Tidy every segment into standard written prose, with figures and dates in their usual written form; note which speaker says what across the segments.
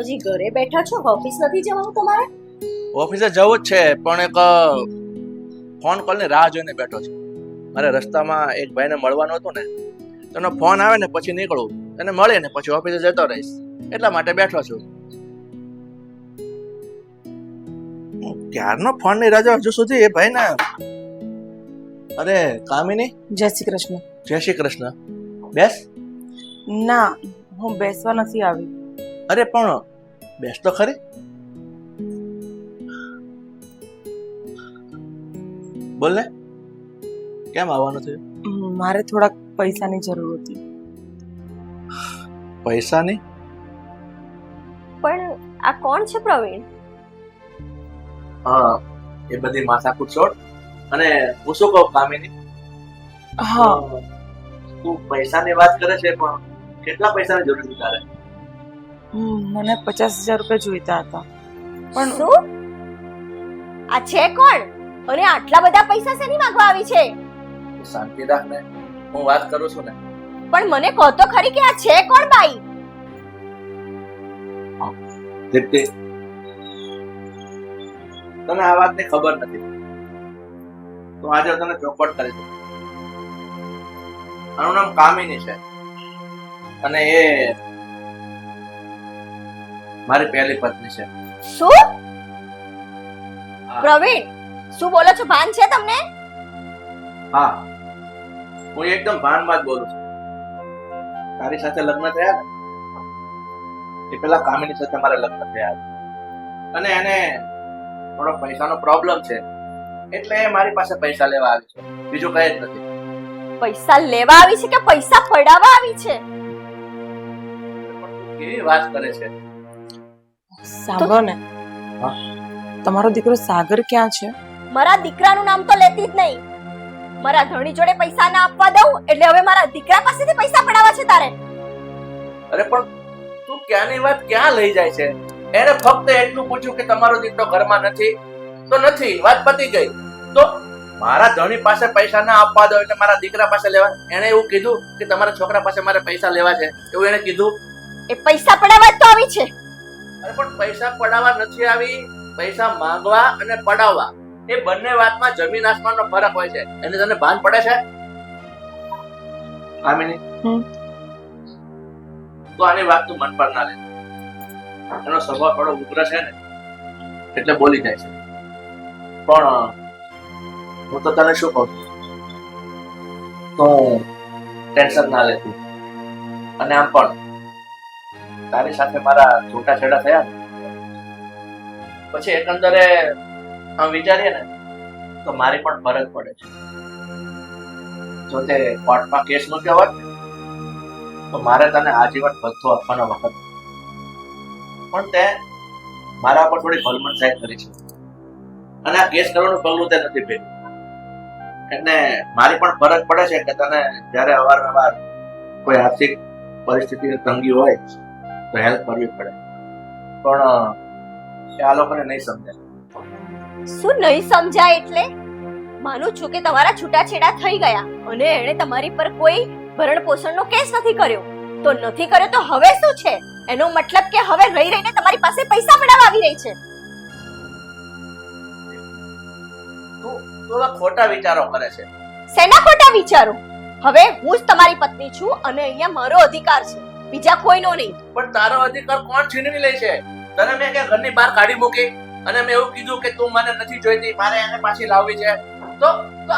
Speaker 1: હજી ઘરે બેઠા છો? ઓફિસ નથી જવાનું તમારે?
Speaker 2: ઓફિસે જવું જ છે, પણ એક ફોન કોલની રાહ જોઈને બેઠો છું. મારે રસ્તામાં એક ભાઈને મળવાનું હતું ને, તો એનો ફોન આવે ને પછી નીકળું, એને મળે ને પછી ઓફિસે જતો રહીશ, એટલા માટે બેઠો છું. ક્યારનો ફોન ની રાહ જોઉં હજુ સુધી એ ભાઈ ને. અરે કામિની,
Speaker 3: જય શ્રી કૃષ્ણ.
Speaker 2: જય શ્રી કૃષ્ણ. બેસ.
Speaker 3: ના, હું બેસવા નથી આવી.
Speaker 2: અરે પણ બેસ તો ખરી. બોલ ને, કેમ આવવાનું થયું?
Speaker 3: મારે થોડાક પૈસાની જરૂર હતી.
Speaker 2: પૈસાની?
Speaker 1: પણ આ કોણ છે પ્રવીણ?
Speaker 2: હા, એ બધી માથાકૂટ છોડ અને હું શું કહું કામિની,
Speaker 3: હા,
Speaker 2: તું પૈસાની વાત કરે છે, પણ કેટલા પૈસાની જરૂર છે તારે?
Speaker 3: મને 50,000 રૂપિયા જોઈતા હતા. પણ
Speaker 1: શું? આ છે કોણ? અને આટલા બધા પૈસા શેની માંગવા આવી છે?
Speaker 2: શાંતિ રાખ ને, હું વાત કરું છું ને.
Speaker 1: પણ મને કહો તો ખરી કે આ છે કોણ બાઈ?
Speaker 2: દીપ્તિ, તને આ વાતની ખબર નથી, તો આજે તને ચોખવટ કરી દઉં. આનું નામ કામિની છે અને એ મારી પહેલી પત્ની છે.
Speaker 1: શું? પ્રવીણ, શું બોલો છો? ભાન છે તમને?
Speaker 2: હા, હું એકદમ ભાનમાં જ બોલું છું. તારી સાથે લગ્ન થયા ને એ પેલા કામિની સાથે મારા લગ્ન થયા અને એને થોડો પૈસાનો પ્રોબ્લેમ છે, એટલે એ મારી પાસે પૈસા લેવા આવી છે, બીજું કઈ જ નથી.
Speaker 1: પૈસા લેવા આવી છે કે પૈસા પડાવવા આવી છે?
Speaker 2: કેવી વાત કરે છે?
Speaker 3: સાંભળો ને,
Speaker 2: હા?
Speaker 3: તમારો દીકરો સાગર ક્યાં છે?
Speaker 1: મારા દીકરાનું નામ તો લેતી જ નહીં. મારા ધણી જોડે પૈસા ના આપવા દઉં એટલે હવે મારા દીકરા પાસેથી પૈસા પડાવવા છે તારે?
Speaker 2: અરે પણ તું ક્યાંની વાત ક્યાં લઈ જાય છે? એને ફક્ત એટલું પૂછ્યું કે તમારો દીકરો ઘરમાં નથી, તો નથી, વાત પતી ગઈ. તો મારા ધણી પાસે પૈસા ના આપવા દો એટલે મારા દીકરા પાસે લેવા? એને એવું કીધું કે તમારા છોકરા પાસે મારે પૈસા લેવા છે, એવું એને કીધું?
Speaker 1: એ પૈસા પડાવવા જ તો આવી છે.
Speaker 2: અરે પણ પૈસા પડાવવા નથી આવી, પૈસા માંગવા અને પડાવવા એ બંને વાતમાં જમીન આસમાનનો ફરક હોય છે. એને તને ભાન પડે છે? કામિની, તો આની વાત તું મન પર ના લે. એનો સ્વભાવ થોડો ઉગ્ર છે ને, એટલે બોલી જાય છે. પણ હું તો તને શું કહું છું, તો ટેન્શન ના લેતું. અને આમ પણ તારી સાથે મારા છૂટાછેડા થયા ને પછી એકંદરે આમ વિચારીએ ને તો મારી પણ ફરજ પડે છે. જો તે કોર્ટમાં કેસ મૂક્યો હોત તો મારે તને આજીવન ભથ્થો આપવાનો વખત, પણ તે મારા પર થોડી ભલમણ સાહેબ કરી છે અને આ કેસ કરવાનું પગલું તે નથી ભર્યું. એટલે મારી પણ ફરજ પડે છે કે તને જ્યારે અવારનવાર કોઈ આર્થિક પરિસ્થિતિની તંગી હોય તો હેલ્પ કરવી પડે. પણ આ લોકોને નહીં સમજાય.
Speaker 1: શું નહીં સમજાય એટલે? માનું છું કે તમારા છૂટાછેડા થઈ ગયા અને એણે તમારી પર કોઈ ભરણ પોષણનો કેસ નથી કર્યો. તો નથી કર્યો તો હવે શું છે? એનો મતલબ કે હવે રહી રહીને તમારી પાસે પૈસા પડાવવા આવી રહી છે.
Speaker 2: તું ખોટા વિચારો કરે છે.
Speaker 1: શેના ખોટા વિચારો? હવે હું જ તમારી પત્ની છું અને અહીંયા મારો અધિકાર છે, બીજા કોઈનો નહીં.
Speaker 2: પણ તારો અધિકાર કોણ છીનવી લે છે? તને મેં કે ઘરની બહાર કાઢી મૂકી અને મેં એવું કીધું કે તું મને નથી જોઈતી, મારે એને પાછી લાવવી છે, તો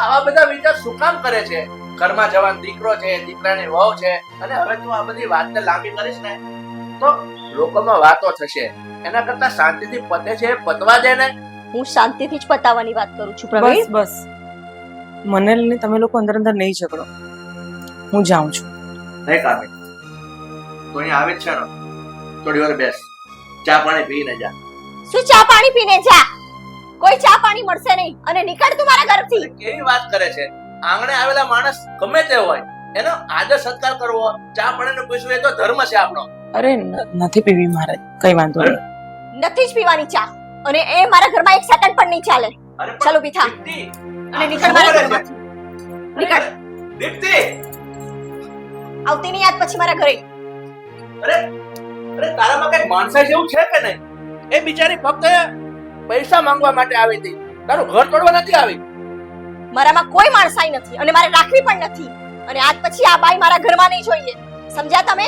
Speaker 2: આવા બધા વિચાર શું કામ કરે છે? ઘરમાં જવાન દીકરો છે, દીકરાની વહુ છે, અને હવે તું આ બધી વાતને લાંબી કરીશ ને તો લોકોમાં વાતો થશે. એના કરતા શાંતિથી પતે છે પતવા દે ને.
Speaker 1: હું શાંતિથી જ પતાવવાની વાત કરું છું
Speaker 3: બસ
Speaker 1: પ્રવીણ.
Speaker 3: બસ, મને લઈને તમે લોકો અંદર અંદર નહીં ઝઘડો. હું જાઉં છું.
Speaker 2: નહીં કામે તો અહીંયા આવે જ છે ને, થોડી વાર બેસ, ચા પાણી પીને જા.
Speaker 1: શું ચા પાણી પીને જા? કોઈ ચા પાણી મળશે નહીં અને નીકળ તું મારા ઘરથી.
Speaker 2: કેવી વાત કરે છે? આંગણે આવેલા માણસ ગમે તે હોય એનો આદર સત્કાર કરવો, ચા પાણીનું પૂછવું એ તો ધર્મ છે આપણો.
Speaker 3: અરે નથી પીવી મારે, કઈ વાંધો નહીં.
Speaker 1: નથી જ પીવાની ચા અને એ મારા ઘરમાં એક સેકન્ડ પણ નહીં ચાલે. ચાલો બીથા અને નીકળ મારા ઘરમાંથી. નીકળ.
Speaker 2: દીપ્તિ,
Speaker 1: આવતી નહીં આજ પછી મારા ઘરે.
Speaker 2: અરે અરે તારામાં કઈ માણસાઈ જેવું છે કે નહીં? એ બિચારી ફક્ત પૈસા માંગવા માટે આવી હતી, તારું ઘર તોડવા નથી આવી.
Speaker 1: મારામાં કોઈ માણસાઈ નથી અને મારે રાખવી પણ નથી. અને આજ પછી આ બાઈ મારા ઘરમાં નહીં જોઈએ. સમજ્યા તમે?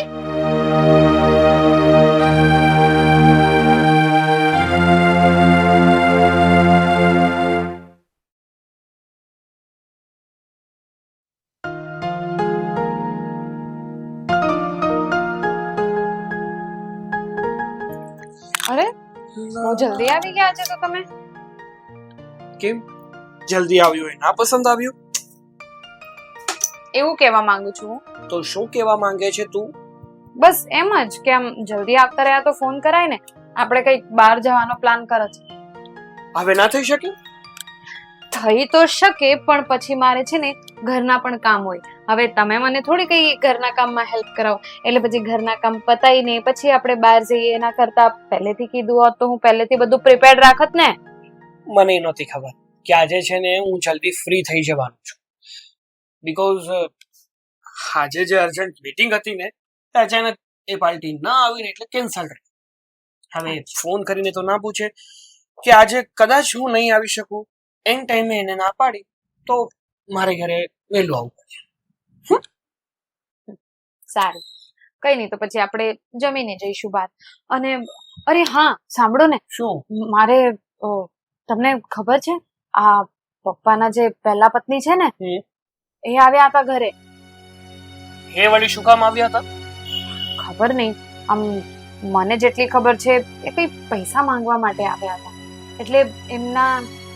Speaker 4: અરે બહુ જલ્દી આવી ગયા છે તો તમે.
Speaker 5: કેમ જલ્દી આવ્યું હોય ના પસંદ આવ્યું?
Speaker 4: એવું કહેવા માંગુ છું હું.
Speaker 5: તો શું કહેવા માંગે છે તું?
Speaker 4: બસ એમ જ કે આમ જલ્દી આવતા રહ્યા તો ફોન કરાય ને. આપણે કંઈક બહાર જવાનો પ્લાન કરે છે.
Speaker 5: હવે ના થઈ શકે?
Speaker 4: થઈ તો શકે પણ પછી મારે છે ને ઘરના પણ કામ હોય. હવે તમે મને થોડી કઈ ઘરના કામમાં હેલ્પ કરાવો, એટલે પછી ઘરના કામ પતાઈને પછી આપણે બહાર જઈએ. એના કરતા પહેલેથી કીધું હોત તો હું પહેલેથી બધું પ્રિપેર્ડ રાખત ને.
Speaker 5: મને નહોતી ખબર કે આજે છે ને હું જલ્દી ફ્રી થઈ જવાનું છું, બીકોઝ આજે જે અર્જન્ટ મીટિંગ હતી ને અચાનક એ પાર્ટી ના આવીને એટલે કેન્સલ રહી. હવે ફોન કરીને તો ના પૂછે કે આજે કદાચ હું નહીં આવી શકું, એન ટાઈમે એને ના પાડી તો મારે ઘરે વહેલું આવવું પડે.
Speaker 4: સારું, કઈ નહીં તો પછી આપણે જમીને જઈશું બહાર. અને અરે હા સાંભળો ને,
Speaker 5: શું?
Speaker 4: મારે તમને ખબર છે આ પપ્પાના જે પહેલા પત્ની છે ને એ આવ્યા હતા ઘરે.
Speaker 5: એ વળી શું કામ આવ્યા હતા?
Speaker 4: ખબર નહીં, આમ મને જેટલી ખબર છે એ કઈ પૈસા માંગવા માટે આવ્યા હતા. એટલે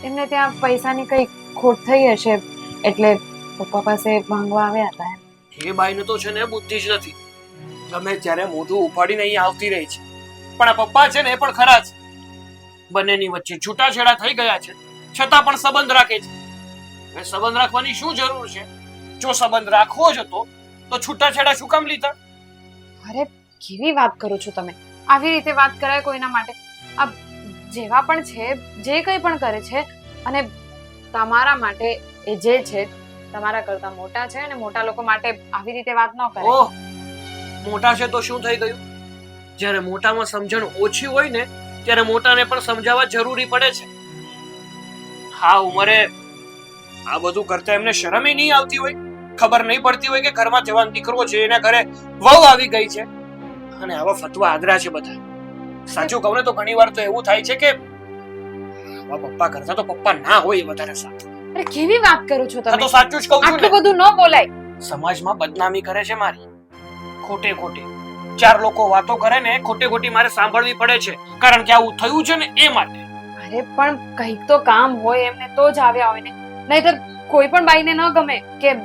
Speaker 4: એમને ત્યાં પૈસાની કઈ ખોટ થઈ હશે એટલે પપ્પા પાસે માંગવા આવ્યા હતા.
Speaker 5: એ બાઈને તો છે ને બુદ્ધિ જ નથી, ગમે ત્યારે મોઢું ઉપાડીને અહીં આવતી રહી છે. પણ આ પપ્પા છે ને એ પણ ખરા છે, બંનેની વચ્ચે છૂટાછેડા થઈ ગયા છે છતાં પણ સંબંધ રાખે છે. હવે સંબંધ રાખવાની શું જરૂર છે? જો સંબંધ રાખવો જ હતો તો છૂટાછેડા શું કામ લીધા?
Speaker 4: અરે કેવી વાત કરો છો તમે? આવી રીતે વાત કરાય કોઈના માટે? આ જેવા પણ છે, જે કંઈ પણ કરે છે, અને તમારા માટે એ જે છે તમારા કરતા મોટા છે અને મોટા લોકો માટે આવી રીતે વાત ન કરે.
Speaker 5: ઓહ, મોટા છે તો શું થઈ ગયું? જ્યારે મોટામાં સમજણ ઓછી હોય ને ત્યારે મોટાને પણ સમજાવવા જરૂરી પડે છે. હા ઉંમરે આ બધું કરતા એમને શરમ નહીં આવતી હોય? ખબર નહીં પડતી હોય કે ઘરમાં જવાન દીકરો છે, એના ઘરે વહુ આવી ગઈ છે અને આવા ફતવા આદરા છે બધા. સાચું કહું ને તો ઘણી વાર તો એવું થાય છે કે આવા પપ્પા કરતા તો પપ્પા ના હોય વધારે સારું.
Speaker 4: અરે કેવી વાત કરો છો
Speaker 5: આ
Speaker 4: તમે?
Speaker 5: તો સાચું જ કહું છું
Speaker 4: આટલું
Speaker 5: ને.
Speaker 4: બધું ન બોલાય.
Speaker 5: સમાજમાં બદનામી કરે છે મારી, ખોટે ખોટી. ચાર લોકો વાતો કરે ને ખોટે ખોટી મારે સાંભળવી પડે છે, કારણ કે આવું થયું છે ને એ માટે.
Speaker 4: અરે પણ કંઈક તો કામ હોય એમને તો જ આવ્યા હોય ને. નહીંતર કોઈ પણ બાઈને ન ગમે કે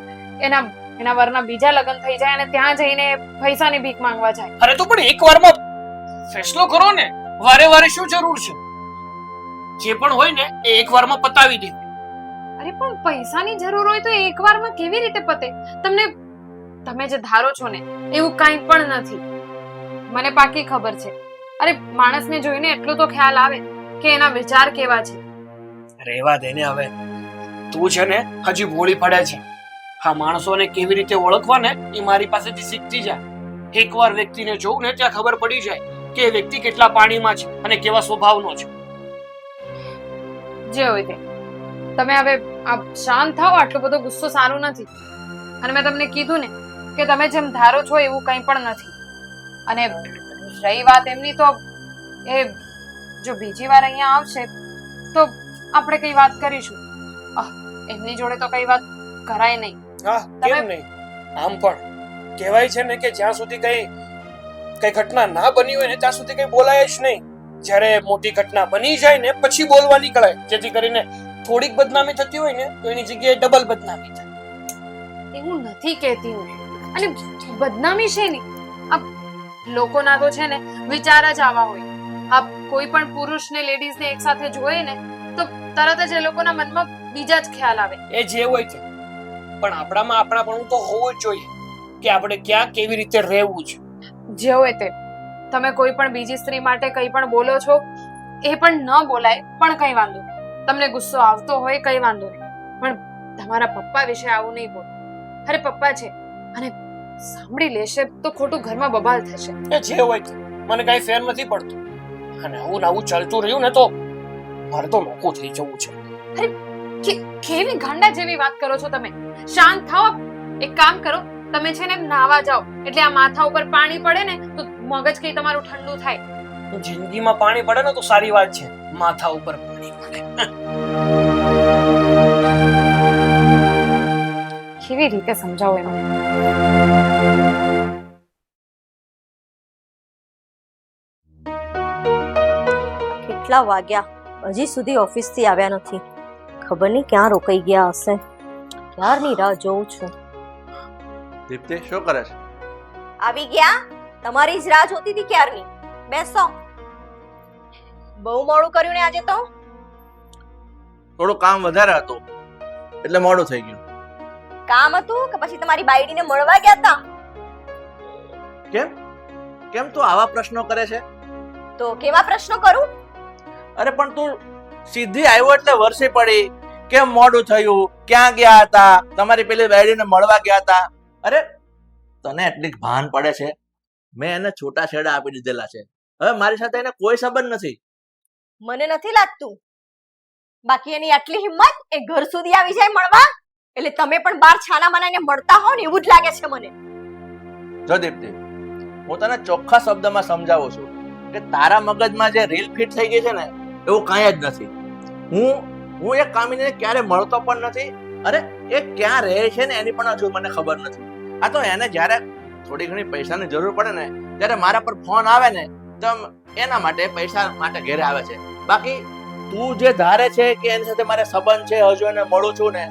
Speaker 4: એના વરના બીજા લગ્ન થઈ જાય અને ત્યાં જઈને પૈસાની ભીખ માંગવા જાય.
Speaker 5: અરે તો પણ એક વારમાં ફેસલો કરો ને, વારે વારે શું જરૂર છે? જે પણ હોય ને એ એક વારમાં પતાવી દે.
Speaker 4: અરે પણ પૈસાની જરૂર હોય તો એકવારમાં કેવી રીતે પતે? તમે જે ધારો છો ને એવું કંઈ પણ નથી. મને પાકી ખબર છે. અરે માણસને જોઈને એટલું તો ખ્યાલ આવે કે એના વિચાર કેવા છે.
Speaker 5: રહેવા દે ને હવે, તું છે ને હજી ભોળી પડે છે. હા, માણસોને કેવી રીતે ઓળખવા ને એ મારી પાસેથી શીખતી જા. એકવાર વ્યક્તિને જોઉં ને ત્યાં ખબર પડી જાય કે એ વ્યક્તિ કેટલા પાણીમાં છે અને કેવા સ્વભાવનો છે.
Speaker 4: જે હોય તે. તમે હવે આ શાંત થાઓ. આટલો બધો ગુસ્સો સારું નથી. અને મેં તમને કીધું ને કે તમે જેમ ધારો છો એવું કંઈ પણ નથી. અને રહી વાત એમની, તો એ જો બીજી વાર અહીંયા આવશે તો આપણે કઈ વાત કરીશું. એમની જોડે તો કઈ વાત કરાય નહીં.
Speaker 5: હા, કેમ નહીં? આમ પણ કહેવાય છે ને કે જ્યાં સુધી કઈ ઘટના ના બની હોય ને ત્યાં સુધી કઈ બોલાય જ નહીં. જ્યારે મોટી ઘટના બની જાય ને પછી બોલવા નીકળાય, જેથી કરીને થોડીક બદનામી થતી હોય ને તો એની જગ્યાએ ડબલ બદનામી થાય.
Speaker 4: એવું નથી કહેતી હું. અને બદનામી છે નહીં, આ લોકોના તો છે ને વિચાર જ આવા હોય. આ કોઈ પણ પુરુષને લેડીઝને એક સાથે જોયે ને તો તરત જ એ લોકોના મનમાં બીજા જ ખ્યાલ આવે.
Speaker 5: એ જે હોય છે, પણ આપણામાં આપણાપણું તો હોવું જ જોઈએ કે આપણે ક્યાં કેવી રીતે રહેવું છે.
Speaker 4: જે હોય તે. તમે કોઈ પણ બીજી સ્ત્રી માટે કંઈ પણ બોલો છો એ પણ ન બોલાય, પણ કંઈ વાંધો નહીં. તમને ગુસ્સો આવતો હોય કંઈ વાંધો નહીં, પણ તમારા પપ્પા વિશે આવું નહીં બોલો. અરે પપ્પા છે અને સાંભળી લેશે તો ખોટું ઘરમાં બબાલ થશે.
Speaker 5: એ જે હોય છે, મને કઈ ફેર નથી પડતું. અને આવું ને આવું ચાલતું રહ્યું ને તો મારે તો મોકું થઈ જવું છે.
Speaker 4: કેવી ગાંડા જેવી વાત કરો છો તમે? શાંત થાઓ. એક કામ કરો, તમે છે ને નાવા જાઓ, એટલે આ માથા ઉપર પાણી પડે ને તો મગજ કઈ તમારું ઠંડુ થાય.
Speaker 5: જિંદગીમાં પાણી પડે ને તો સારી વાત છે, માથા ઉપર પાણી પડે.
Speaker 4: કેવી રીતે સમજાવો એમને?
Speaker 1: કેટલા વાગ્યા હજી સુધી ઓફિસ થી આવ્યા નથી. ખબર નહીં ક્યાં રોકાઈ ગયા હશે. ક્યારની રાહ જોઉં છું.
Speaker 2: દીપ્તિ શું કરે છે?
Speaker 1: આવી ગયા? તમારી જ રાહ જોતી હતી ક્યારની. બેસો. બહુ મોડું કર્યું ને આજે તો.
Speaker 2: થોડું કામ વધારે હતું એટલે મોડું થઈ ગયું.
Speaker 1: કામ હતું કે પછી તમારી બાયડીને મળવા ગયા હતા?
Speaker 2: કેમ કેમ તું આવા પ્રશ્નો કરે છે?
Speaker 1: તો કેવા પ્રશ્નો કરું?
Speaker 2: અરે પણ તું સીધી આવ્યો એટલે વર્ષે પડી. કેમ મોડું થયું? ક્યાં ગયા હતા? તમારી પેલી બાયડીને મળવા ગયા હતા? અરે તને એટલી ભાન પડે છે? મેં એને છૂટા છેડા આપી દીધેલા છે. હવે મારી સાથે એને કોઈ સંબંધ નથી.
Speaker 1: મને નથી લાગતું. બાકી એની આટલી હિંમત એ ઘર સુધી આવી જાય મળવા? એટલે તમે પણ બાર છાના માનાને મળતા હો ને એવું જ લાગે છે મને.
Speaker 2: જો દીપ્તિ, હું તને ચોખ્ખા શબ્દમાં સમજાવું છું કે તારા મગજમાં જે રીલ ફિટ થઈ ગઈ છે ને એવું કાંઈ જ નથી. હું એક કામીને ક્યારે મળતો પણ નથી. અરે એ ક્યાં રહે છે ને એની પણ હજુ મને ખબર નથી. આ તો એને જ્યારે થોડી ઘણી પૈસાની જરૂર પડે ને ત્યારે મારા પર ફોન આવે ને તો એના માટે પૈસા માટે ઘેરે આવે છે. બાકી તું જે ધારે છે કે એની સાથે મારે સંબંધ છે, હજુ એને મળું છું ને,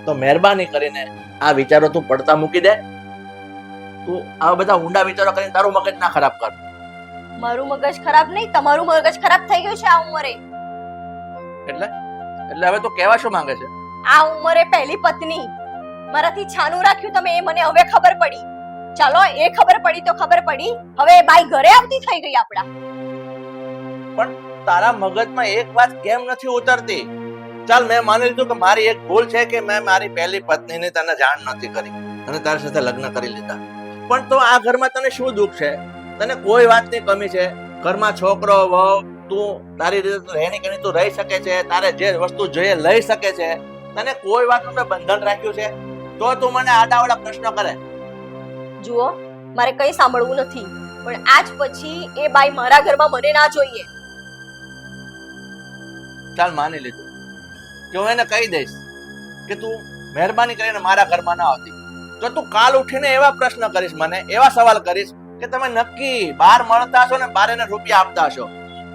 Speaker 2: તો મહેરબાની કરીને આ વિચારો તું પડતા મૂકી દે. તું આવા બધા ઊંડા વિચારો કરીને તારું મગજ ના ખરાબ કર.
Speaker 1: મારું મગજ ખરાબ નહીં, તમારું મગજ ખરાબ થઈ ગયું છે આ ઉંમરે.
Speaker 2: એટલે હવે તું કહેવા શું માંગે છે?
Speaker 1: આ ઉંમરે પહેલી પત્ની મારાથી છાનું રાખ્યું તમે એ મને હવે ખબર પડી. ચાલો એ ખબર પડી તો ખબર પડી. હવે એ બાઈ ઘરે આવતી થઈ ગઈ આપડા.
Speaker 2: પણ તારા મગજમાં એક વાત કેમ નથી ઉતરતી? ચાલ મેં માની લીધું કે મારી એક ભૂલ છે કે મેં મારી પહેલી પત્નીને તને જાણ નથી કરી અને તારી સાથે લગ્ન કરી લીધા. પણ તો આ ઘરમાં તને શું દુઃખ છે? તને કોઈ વાતની કમી છે? ઘરમાં છોકરો વહુ, તું તારી રીતે રહેણી કેણી તું રહી શકે છે, તારે જે વસ્તુ જોઈએ લઈ શકે છે. તને કોઈ વાતનું બંધન રાખ્યું છે? તો તું મને આડાવડા પ્રશ્નો કરે.
Speaker 1: જુઓ, મારે કઈ સાંભળવું નથી, પણ આજ પછી એ બાઈ મારા ઘરમાં મને ના જોઈએ.
Speaker 2: ચાલ માની લીધું કે હું એને કહી દઈશ કે તું મહેરબાની કરીને મારા ઘરમાં ના આવતી. તો તું કાલ ઉઠીને એવા પ્રશ્ન કરીશ, મને એવા સવાલ કરીશ કે તમે નક્કી બહાર મળતા હશો ને બહાર એને રૂપિયા આપતા હશો,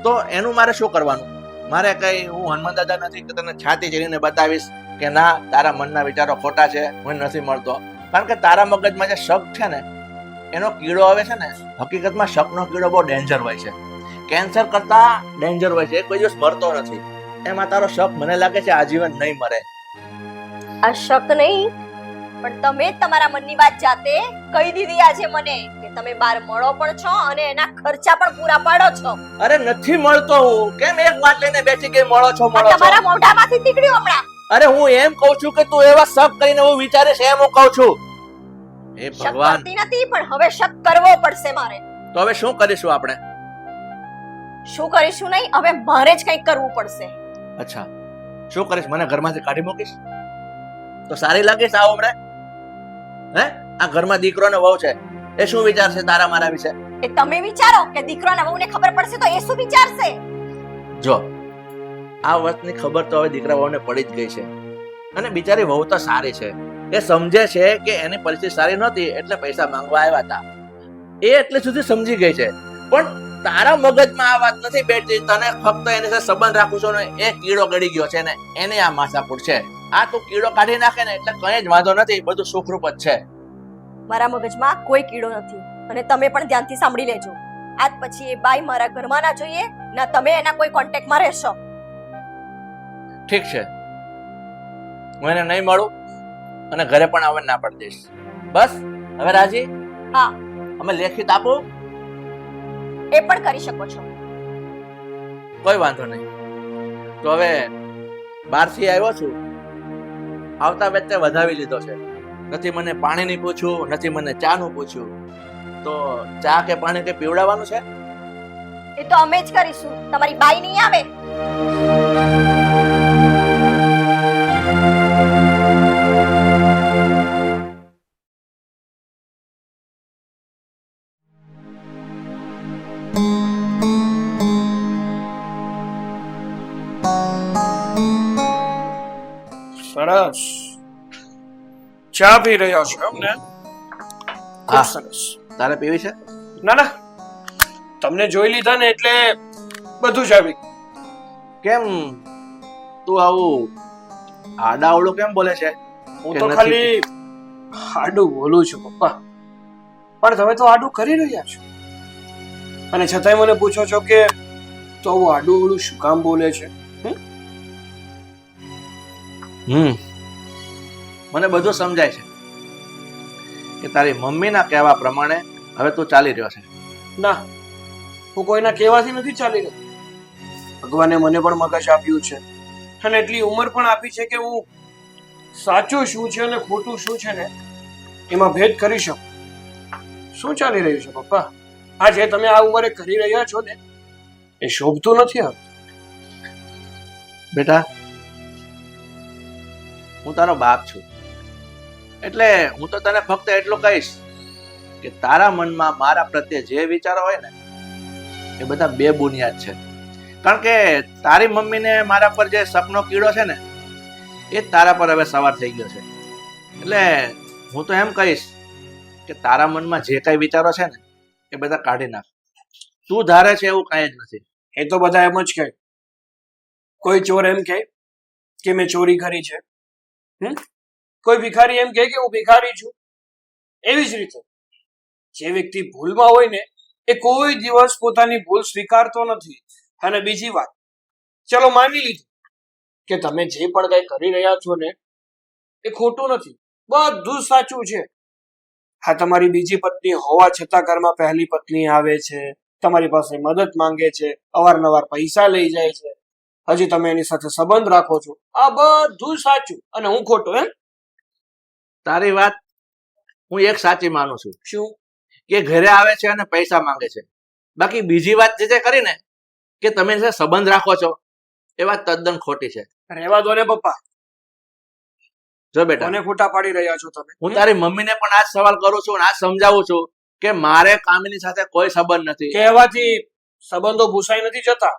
Speaker 2: તો એનું મારે શું કરવાનું? મારે કઈ હું હનુમાન દાદા નથી કે તને છાતી ચીરીને બતાવીશ કે ના તારા મનના વિચારો ખોટા છે, હું નથી મળતો. કારણ કે તારા મગજમાં જે શક છે ને એનો કીડો આવે છે ને, હકીકતમાં શકનો કીડો બહુ ડેન્જર હોય છે. કેન્સર કરતા ડેન્જર હોય છે. એ કોઈ દિવસ મરતો નથી. એમાં તારો શક મને લાગે છે આજીવન નહીં મરે.
Speaker 1: આ શક નહીં, પણ તમે જ તમારા મનની વાત જાતે કહી દીધી આજે મને કે તમે બાર મળો પણ છો અને એના ખર્ચા પણ પૂરા પાડો છો.
Speaker 2: અરે નથી મળતો હું. કેમ એક વાત લઈને બેસી કે મળો છો મળો છો?
Speaker 1: તમારા મોઢામાંથી નીકળ્યું હમણાં.
Speaker 2: અરે હું એમ કહું છું કે તું એવા શક કરીને હું વિચારે છે એમ હું કહું છું. હે
Speaker 1: શક
Speaker 2: ભગવાન,
Speaker 1: કરતી નથી પણ હવે શક કરવો પડશે મારે.
Speaker 2: તો હવે શું કરીશું આપણે?
Speaker 1: શું કરીશું નહીં, હવે મારે જ કંઈક કરવું પડશે.
Speaker 2: અચ્છા શું કરીશ? મને ઘરમાંથી કાઢી મૂકીશ તો સારી લાગીશ આ ઉંમરે? હે આ ઘરમાં દીકરો ને વહુ છે, એ શું વિચારશે તારા મારા વિશે?
Speaker 1: એ તમે વિચારો કે દીકરાના વહુને ખબર પડશે તો એ શું વિચારશે?
Speaker 2: જો આ વાતની ખબર તો હવે દીકરા વહુને પડી જ ગઈ છે. અને બિચારી વહુ તો સારી છે. એ સમજે છે કે એની પરિસ્થિતિ સારી નહોતી એટલે પૈસા માંગવા આવ્યા હતા. એ એટલે સુધી સમજી ગઈ છે. પણ તારા મગજમાં આ વાત નથી બેઠતી. તને ફક્ત એની સાથે સંબંધ રાખું છો ને એ કીડો ગળી ગયો છે ને એને આ માથાકૂટ છે. આ તું કીડો કાઢી નાખે ને એટલે કઈ જ વાંધો નથી, બધું સુખરૂપ જ છે.
Speaker 1: મારા મગજમાં કોઈ કીડો નથી અને તમે પણ ધ્યાનથી સાંભળી લેજો. આજ પછી એ બાઈ મારા ઘરમાં ના જોઈએ, ના તમે એના કોઈ કોન્ટેક્ટમાં રહેશો.
Speaker 2: ઠીક છે, હું એને નહીં મળું અને ઘરે પણ આવવા ના પાડી દઈશ. બસ હવે રાજી?
Speaker 1: હા.
Speaker 2: અમે લેખિત આપો?
Speaker 1: એ પણ કરી શકો છો.
Speaker 2: કોઈ વાંધો નહીં. તો હવે બહારથી આવ્યો છું, આવતા વેચતે વધાવી લીધો છે. નથી મને પાણીની પૂછ્યું, નથી મને ચાનું પૂછ્યું. તો ચા કે પાણી કે પીવડાવવાનું છે?
Speaker 1: એ તો અમે જ કરીશું, તમારી બાઈ નહીં આવે.
Speaker 5: સરસ. ચા પી રહ્યા છો એમ ને? ખૂબ
Speaker 2: હા.
Speaker 5: સરસ.
Speaker 2: તારે પીવી છે?
Speaker 5: ના ના, તમને જોઈ લીધા ને એટલે બધું જ આવી.
Speaker 2: કેમ તું આવું આડાઅવળું કેમ બોલે છે?
Speaker 5: હું
Speaker 2: કે
Speaker 5: તો
Speaker 2: નથી?
Speaker 5: ખાલી આડું બોલું છું પપ્પા, પણ તમે તો આડું કરી રહ્યા છો અને છતાંય મને પૂછો છો કે તો આવું આડું અવળું શું કામ બોલે છે?
Speaker 2: મને બધું સમજાય છે કે તારી મમ્મીના કહેવા પ્રમાણે હવે તું ચાલી રહ્યો છે.
Speaker 5: ના, હું કોઈના કહેવાથી નથી ચાલી રહ્યો. ભગવાને મને પણ મગજ આપ્યું છે અને એટલી ઉંમર પણ આપી છે કે હું સાચું શું છે અને ખોટું શું છે ને એમાં ભેદ કરી શકું. શું ચાલી રહ્યું છે પપ્પા? આ જે તમે આ ઉંમરે કરી રહ્યા છો ને એ શોભતું નથી. હવે
Speaker 2: બેટા, હું તારો બાપ છું એટલે હું તો તને ફક્ત એટલું કહીશ કે તારા મનમાં મારા પ્રત્યે જે વિચારો હોય ને એ બધા બે બુનિયાદ છે. કારણ કે તારી મમ્મીને મારા પર જે શકનો કીડો છે ને એ તારા પર હવે સવાર થઈ ગયો છે. એટલે હું તો એમ કહીશ કે તારા મનમાં જે કઈ વિચારો છે ને એ બધા કાઢી નાખ. તું ધારે છે એવું કાંઈ જ નથી.
Speaker 5: એ તો બધા એમ જ કહે. કોઈ ચોર એમ કહે કે મેં ચોરી કરી છે, કોઈ ભિખારી એમ કહે કે હું ભિખારી છું. એવી જ રીતે જે વ્યક્તિ ભૂલમાં હોય ને એ કોઈ દિવસ પોતાની ભૂલ સ્વીકારતો નથી. અને બીજી વાત, ચલો માની લીધું કે તમે જે પણ કઈ કરી રહ્યા છો ને એ ખોટું નથી, બધું જ સાચું છે. હા, તમારી બીજી પત્ની હોવા છતાં ઘરમાં પહેલી પત્ની આવે છે, તમારી પાસે મદદ માંગે છે, અવારનવાર પૈસા લઈ જાય છે, હજી તમે એની સાથે સંબંધ રાખો છો, આ બધું સાચું અને હું ખોટો એમ?
Speaker 2: તારી વાત હું એક સાચી માનું છું
Speaker 5: શું?
Speaker 2: કે ઘરે આવે છે અને પૈસા માંગે છે. બાકી બીજી વાત જે કરીને કે તમે એની સાથે સંબંધ રાખો છો એ વાત તદ્દન ખોટી છે.
Speaker 5: રહેવા દો ને પપ્પા,
Speaker 2: જો બેટા,
Speaker 5: કોને ખોટા પાડી રહ્યા છો તમે?
Speaker 2: હું તારી મમ્મીને પણ આ જ સવાલ કરું છું અને આ સમજાવું છું કે મારે કામિની સાથે કોઈ સંબંધ નથી.
Speaker 5: કહેવાથી સંબંધો ભૂસાઈ નથી જતા.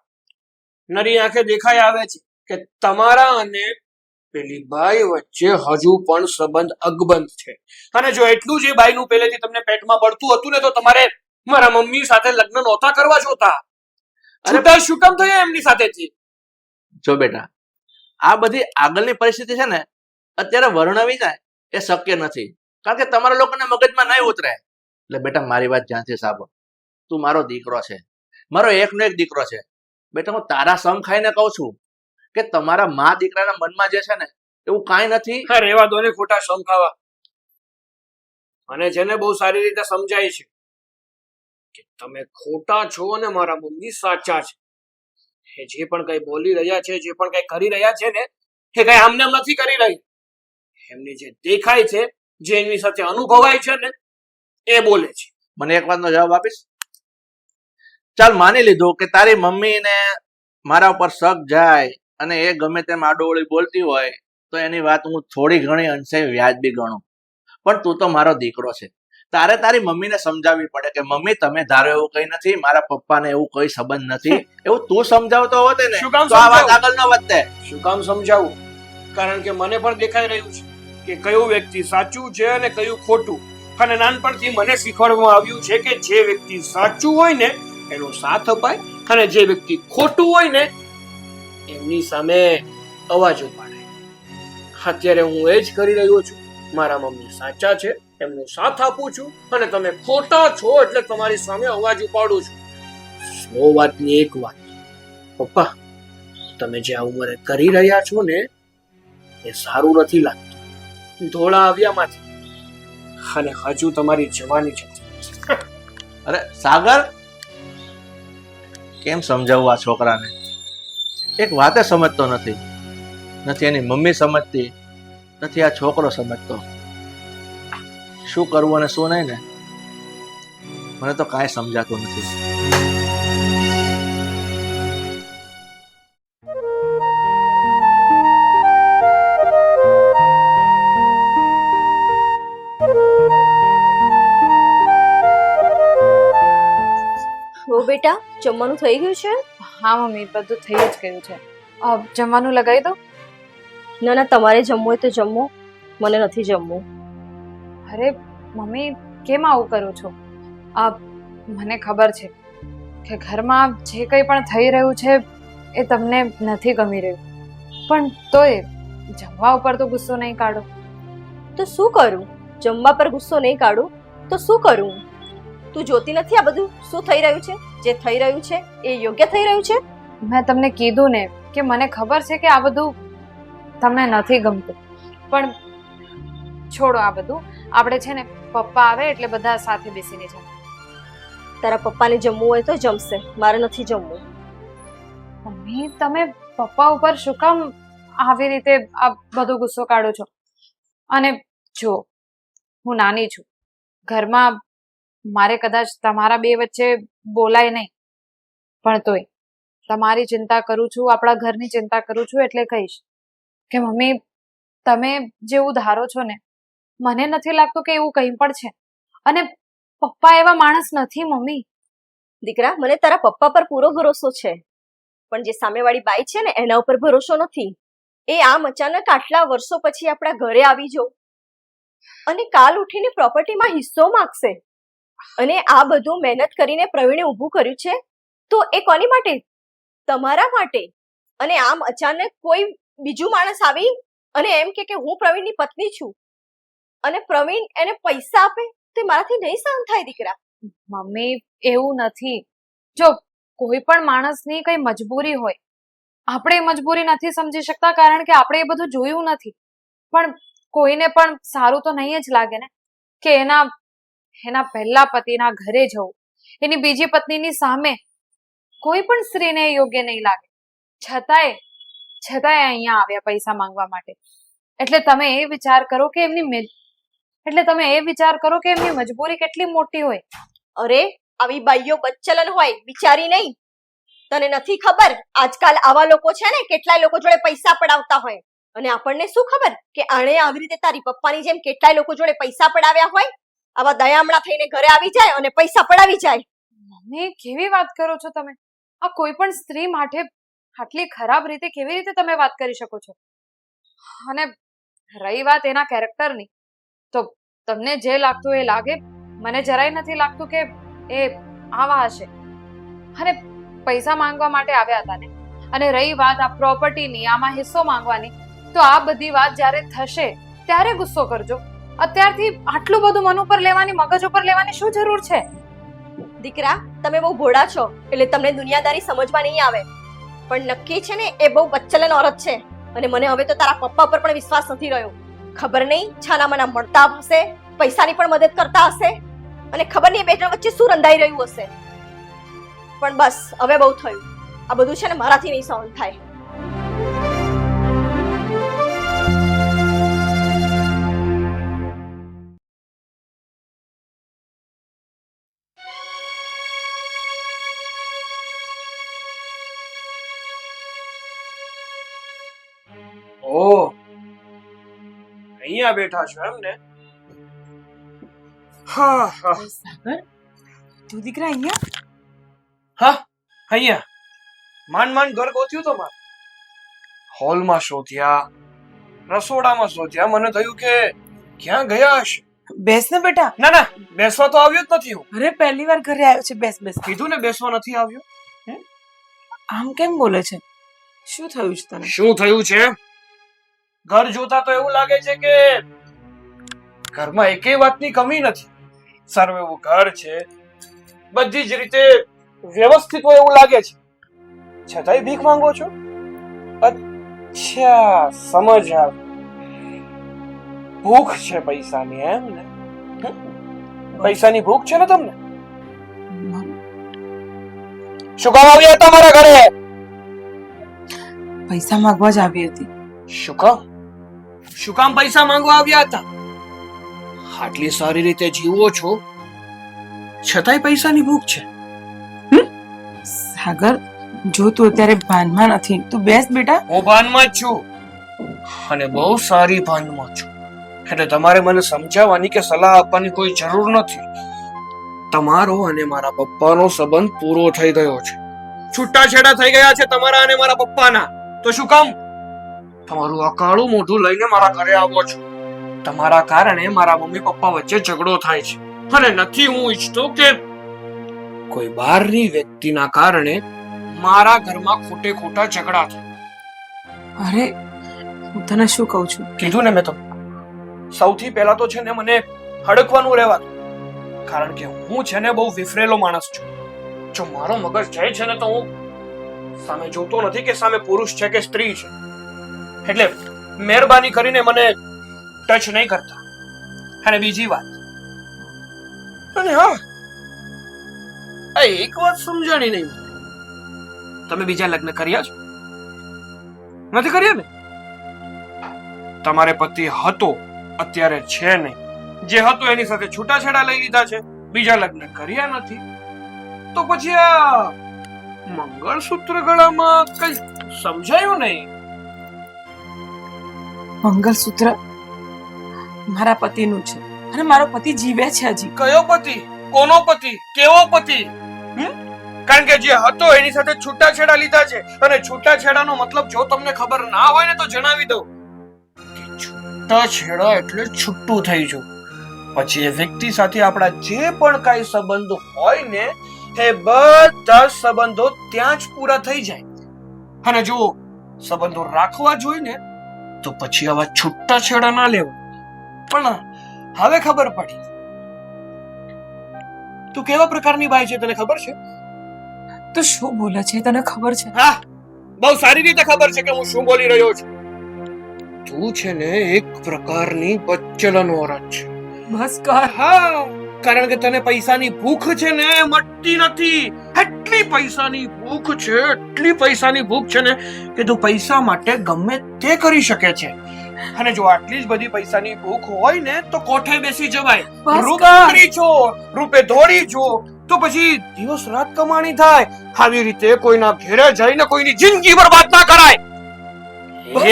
Speaker 5: નરી આંખે દેખાઈ આવે છે કે તમારા અને પેલી બાઈ વચ્ચે હજુ પણ સંબંધ અકબંધ છે. અને જો એટલું જ એ બાઈનું પહેલેથી તમને પેટમાં બળતું હતું ને તો તમારે મારા મમ્મી સાથે લગ્ન નહોતા કરવા જોતા. છૂટા શું કામ થયા એમની સાથેથી?
Speaker 2: જો બેટા, આ બધી આગળની પરિસ્થિતિ છે ને અત્યારે વર્ણવી જાય એ શક્ય નથી. કારણ કે તમારા લોકોને મગજમાં નહીં ઉતરે. એટલે બેટા, મારી વાત ધ્યાનથી સાંભળ. તું મારો દીકરો છે, મારો એકનો એક દીકરો છે. બેટા, હું તારા સમ ખાઈને કહું છું કે તમારા મા દીકરાના મનમાં જે છે ને એવું કાંઈ નથી.
Speaker 5: હા, રહેવા દો ને ખોટા સમ ખાવા. અને જેને બહુ સારી રીતે સમજાય છે કે તમે ખોટા છો અને મારા મમ્મી સાચા છે. એ જે પણ કઈ બોલી રહ્યા છે, જે પણ કઈ કરી રહ્યા છે ને એ કઈ આમને આમ નથી કરી રહી. એમને જે દેખાય છે, જે એમની સાથે અનુભવાય છે ને એ બોલે છે.
Speaker 2: મને એક વાતનો જવાબ આપીશ? ચાલ, માની લીધું કે તારી મમ્મીને મારા ઉપર શક જાય અને એ ગમે તેમ આડોવળી બોલતી હોય તો એની વાત હું થોડી ઘણી અંશે વ્યાજબી ગણું. પણ તું તો મારો દીકરો છે, તારે તારી મમ્મીને સમજાવવી પડે કે મમ્મી તમે ધારો એવું કઈ નથી, મારા પપ્પાને એવું કોઈ સંબંધ નથી. એવું તું સમજાવતો હોત ને
Speaker 5: શું કામ
Speaker 2: તો આ વાત
Speaker 5: સમજાવું?
Speaker 2: આગળ ન વધતે.
Speaker 5: શું કામ સમજાવું? કારણ કે મને પણ દેખાઈ રહ્યું છે કે કયું વ્યક્તિ સાચું છે અને કયું ખોટું. અને નાનપણથી મને શીખવાડવામાં આવ્યું છે કે જે વ્યક્તિ સાચું હોય ને એનો સાથ અપાય અને જે વ્યક્તિ ખોટું હોય ને એમની સામે અવાજ ઉપાડાય. અત્યારે હું એ જ કરી રહ્યો છું. મારા મમ્મી સાચા છે, એમનો સાથ આપું છું અને તમે ખોટા છો એટલે તમારી સામે અવાજ ઉપાડું છું. 100 વાતની એક વાત, પપ્પા, તમે જે આ ઉંમરે કરી રહ્યા છો ને એ સારું નથી લાગતું. ધોળા આવ્યામાંથી અને હજુ તમારી જવાની છે.
Speaker 2: અરે સાગર, કેમ સમજાવવું આ છોકરાને? એક વાતે સમજતો નથી. નથી એની મમ્મી સમજતી, નથી આ છોકરો સમજતો. શું કરવું અને શું નહીં ને મને તો કાંઈ સમજાતું નથી.
Speaker 1: હો બેટા, જમવાનું થઈ ગયું છે?
Speaker 4: હા મમ્મી, બધું થઈ જ ગયું છે. જમવાનું લગાવી દો.
Speaker 1: ના ના, તમારે જમવું હોય તો જમો, મને નથી જમવું.
Speaker 4: અરે મમ્મી, કેમ આવું કરો છો? મને ખબર છે કે ઘરમાં જે કંઈ પણ થઈ રહ્યું છે એ તમને નથી ગમી રહ્યું, પણ તોય જમવા ઉપર તો ગુસ્સો નહીં કાઢો.
Speaker 1: તો શું કરું? જમવા પર ગુસ્સો નહીં કાઢું તો શું કરું? તું જોતી નથી આ બધું શું થઈ રહ્યું છે? જે થઈ રહ્યું છે એ યોગ્ય થઈ રહ્યું છે?
Speaker 4: મેં તમને કીધું ને કે મને ખબર છે કે આ બધું તમને નથી ગમતું, પણ છોડો આ બધું. આપણે છે ને પપ્પા આવે એટલે બધા સાથે બેસીને જમો.
Speaker 1: તારા પપ્પાને જમવું હોય તો જમશે, મારે નથી જમવું.
Speaker 4: મમ્મી, તમે પપ્પા ઉપર શું કામ આવી રીતે આ બધો ગુસ્સો કાઢો છો? અને જો હું નાની છું, ઘરમાં મારે કદાચ તમારા બે વચ્ચે બોલાય નહીં, પણ તોય તમારી ચિંતા કરું છું, આપણા ઘરની ચિંતા કરું છું, એટલે કહીશ કે મમ્મી, તમે જેવું ધારો છો ને, મને નથી લાગતું કે એવું કંઈ પણ છે. અને પપ્પા એવા માણસ નથી મમ્મી.
Speaker 1: દીકરા, મને તારા પપ્પા પર પૂરો ભરોસો છે, પણ જે સામેવાળી બાઈ છે ને એના ઉપર ભરોસો નથી. એ આમ અચાનક આટલા વર્ષો પછી આપણા ઘરે આવી જો અને કાલ ઉઠીને પ્રોપર્ટીમાં હિસ્સો માંગશે. અને આ બધું મહેનત કરીને પ્રવીણે ઊભું કર્યું છે, તો એ કોની માટે? તમારા માટે. અને આમ અચાનક કોઈ બીજું માણસ આવી અને એમ કે હું પ્રવીણની પત્ની છું અને પ્રવીણ એને પૈસા આપે, તે મારાથી નહીં સહન થાય દીકરા.
Speaker 4: મમ્મી, એવું નથી. જો કોઈ પણ માણસની કઈ મજબૂરી હોય, આપણે એ મજબૂરી નથી સમજી શકતા કારણ કે આપણે એ બધું જોયું નથી, પણ કોઈને પણ સારું તો નહીં જ લાગે ને કે એના પહેલા પતિના ઘરે જવું, એની બીજી પત્નીની સામે. કોઈ પણ સ્ત્રીને યોગ્ય નહીં લાગે. છતાંય અહીંયા આવ્યા પૈસા માંગવા માટે. એટલે તમે એ વિચાર કરો કે એમની મજબૂરી કેટલી મોટી હોય.
Speaker 1: અરે, આવી બાઈઓ બચ્ચલન હોય, બિચારી નહીં. તને નથી ખબર, આજકાલ આવા લોકો છે ને કેટલાય લોકો જોડે પૈસા પડાવતા હોય. અને આપણને શું ખબર કે આણે આવી રીતે તારી પપ્પાની જેમ કેટલાય લોકો જોડે પૈસા પડાવ્યા હોય. આવા દયામણા થઈને ઘરે આવી જાય અને પૈસા પડાવી જાય.
Speaker 4: મમ્મી, કેવી વાત કરો છો તમે? આ કોઈ પણ સ્ત્રી માટે આટલી ખરાબ રીતે કેવી રીતે તમે વાત કરી શકો છો? અને રહી વાત એના કેરેક્ટરની, તો તમને જે લાગતું એ લાગે. મને જરાય નથી લાગતું કે એ આવા હશે. અને પૈસા માંગવા માટે આવ્યા હતા ને, અને રહી વાત આ પ્રોપર્ટીની, આમાં હિસ્સો માંગવાની, તો આ બધી વાત જ્યારે થશે ત્યારે ગુસ્સો કરજો. અત્યારથી આટલું બધું મન ઉપર લેવાની, મગજ ઉપર લેવાની શું જરૂર છે?
Speaker 1: દીકરા, તમે બહુ ભોળા છો એટલે તમને દુનિયાદારી સમજવા નહીં આવે, પણ નક્કી છે ને એ બહુ બચ્ચલન ઓરત છે. અને મને હવે તો તારા પપ્પા પર પણ વિશ્વાસ નથી રહ્યો. ખબર નહીં છાના મના મળતા હશે, પૈસાની પણ મદદ કરતા હશે, અને ખબર નહીં બે જણ વચ્ચે શું રંધાઈ રહ્યું હશે. પણ બસ, હવે બહુ થયું. આ બધું છે ને મારાથી નહીં સહન થાય.
Speaker 5: ઓહ, અહીંયા બેઠા છો એમ ને? હા હા
Speaker 3: સાગર, તું દીકરા અહીંયા?
Speaker 5: હા, અહીંયા માંડ ઘર ગોત્યું તો મારે. હોલમાં શોધ્યા, રસોડામાં શોધ્યા, મને થયું કે ક્યાં ગયા હશે.
Speaker 3: બેસ ને બેટા.
Speaker 5: ના ના, બેસવા તો આવ્યો જ નથી હું.
Speaker 3: અરે, પહેલી વાર ઘરે આવ્યો છે, બેસ બેસ.
Speaker 5: કીધું ને બેસવા નથી આવ્યો.
Speaker 3: આમ કેમ બોલે છે? શું થયું છે તને?
Speaker 5: શું થયું છે? ઘર જોતા તો એવું લાગે છે કે ઘરમાં એકેય વાતની કમી નથી. સારું એવું ઘર છે, બધી જ રીતે વ્યવસ્થિત હોય એવું લાગે છે, છતાંય ભીખ માંગો છો? અચ્છા, સમજ આવી. ભૂખ છે પૈસાની, એમ ને? પૈસાની ભૂખ છે ને તમને? શું કામ આવ્યા હતા મારા ઘરે?
Speaker 3: પૈસા માંગવા જ આવી હતી.
Speaker 5: શું કામ પૈસા માંગવા આવ્યા હતા? આટલી સારી રીતે જીવો છો છતાંય પૈસાની ભૂખ છે.
Speaker 3: સાગર, જો તું અત્યારે ભાનમાં નથી, તું બેસ બેટા.
Speaker 5: હું ભાનમાં જ છું અને બહુ સારી ભાનમાં છું. એટલે તમારે મને સમજાવવાની કે સલાહ આપવાની કોઈ જરૂર નથી. તમારો અને મારા પપ્પાનો સંબંધ પૂરો થઈ ગયો છે. છૂટાછેડા થઈ ગયા છે તમારા અને મારા પપ્પાના. તો શું કામ તમારું આ કાળું મોઢું લઈને મારા ઘરે આવો છો? તમારા કારણે મારા મમ્મી પપ્પા વચ્ચે ઝઘડો થાય છે અને નથી હું ઈચ્છતો કે કોઈ બહારની વ્યક્તિના કારણે મારા ઘરમાં ખોટે ખોટા ઝઘડા થાય.
Speaker 3: અરે, હું તને શું કહું છું?
Speaker 5: કીધું ને મેં તમને, સૌથી પહેલા તો છે ને મને હડકવાનું રહેવાનું. કારણ કે હું છે ને બહુ વિફરેલો માણસ છું. જો મારો મગજ જાય છે ને તો હું સામે જોતો નથી કે સામે પુરુષ છે કે સ્ત્રી છે. એટલે મહેરબાની કરીને મને ટચ નહીં કરતા. અને બીજી વાત, અને હા, આ એક વાત સમજાણી નહીં, તમે બીજા લગ્ન કર્યા છો? નથી કર્યા ને? તમારે પતિ હતો, અત્યારે છે નહીં. જે હતો એની સાથે છૂટાછેડા લઈ લીધા છે, બીજા લગ્ન કર્યા નથી. તો પછી આ મંગળસૂત્ર ગળામાં કઈ સમજાયું નહીં.
Speaker 3: મંગલસૂત્ર મારા પતિનું છે અને મારો પતિ જીવે છે હજી.
Speaker 5: કયો પતિ? કોનો પતિ? કેવો પતિ? કારણ કે જે હતો એની સાથે છૂટાછેડા લીધા છે. અને છૂટાછેડાનો મતલબ જો તમને ખબર ના હોય ને તો જણાવી દઉં કે છૂટાછેડા એટલે છૂટું થઈ જવું. પછી એ વ્યક્તિ સાથે આપણા જે પણ કાંઈ સંબંધો હોય ને એ બધા સંબંધો ત્યાં જ પૂરા થઈ જાય. અને જો સંબંધો રાખવા જોઈએ ને તો પછી આવા છૂટાછેડા ના લેવા. પણ હવે ખબર પડી તું કેવા પ્રકારની બાઈ છે, તને ખબર છે?
Speaker 3: તો શું બોલે છે તને ખબર છે?
Speaker 5: હા, બહુ સારી રીતે ખબર છે કે હું શું બોલી રહ્યો છું. તું છે ને એક પ્રકારની બચ્ચલન ઓરત છે.
Speaker 3: બસ કર.
Speaker 5: હા, કારણ કે તને પૈસાની ભૂખ છે ને મટતી નથી. એટલી પૈસાની ભૂખ છે, એટલી પૈસાની ભૂખ છે ને કે તું પૈસા માટે ગમે તે કરી શકે છે. અને જો આટલી જ બધી પૈસાની ભૂખ હોય ને તો કોઠે બેસી જવાય. રૂપે છો, રૂપે દોડી છો તો પછી દિવસ રાત કમાણી થાય. આવી રીતે કોઈના ઘેરે જઈને કોઈની જિંદગી બરબાદ ના કરાય.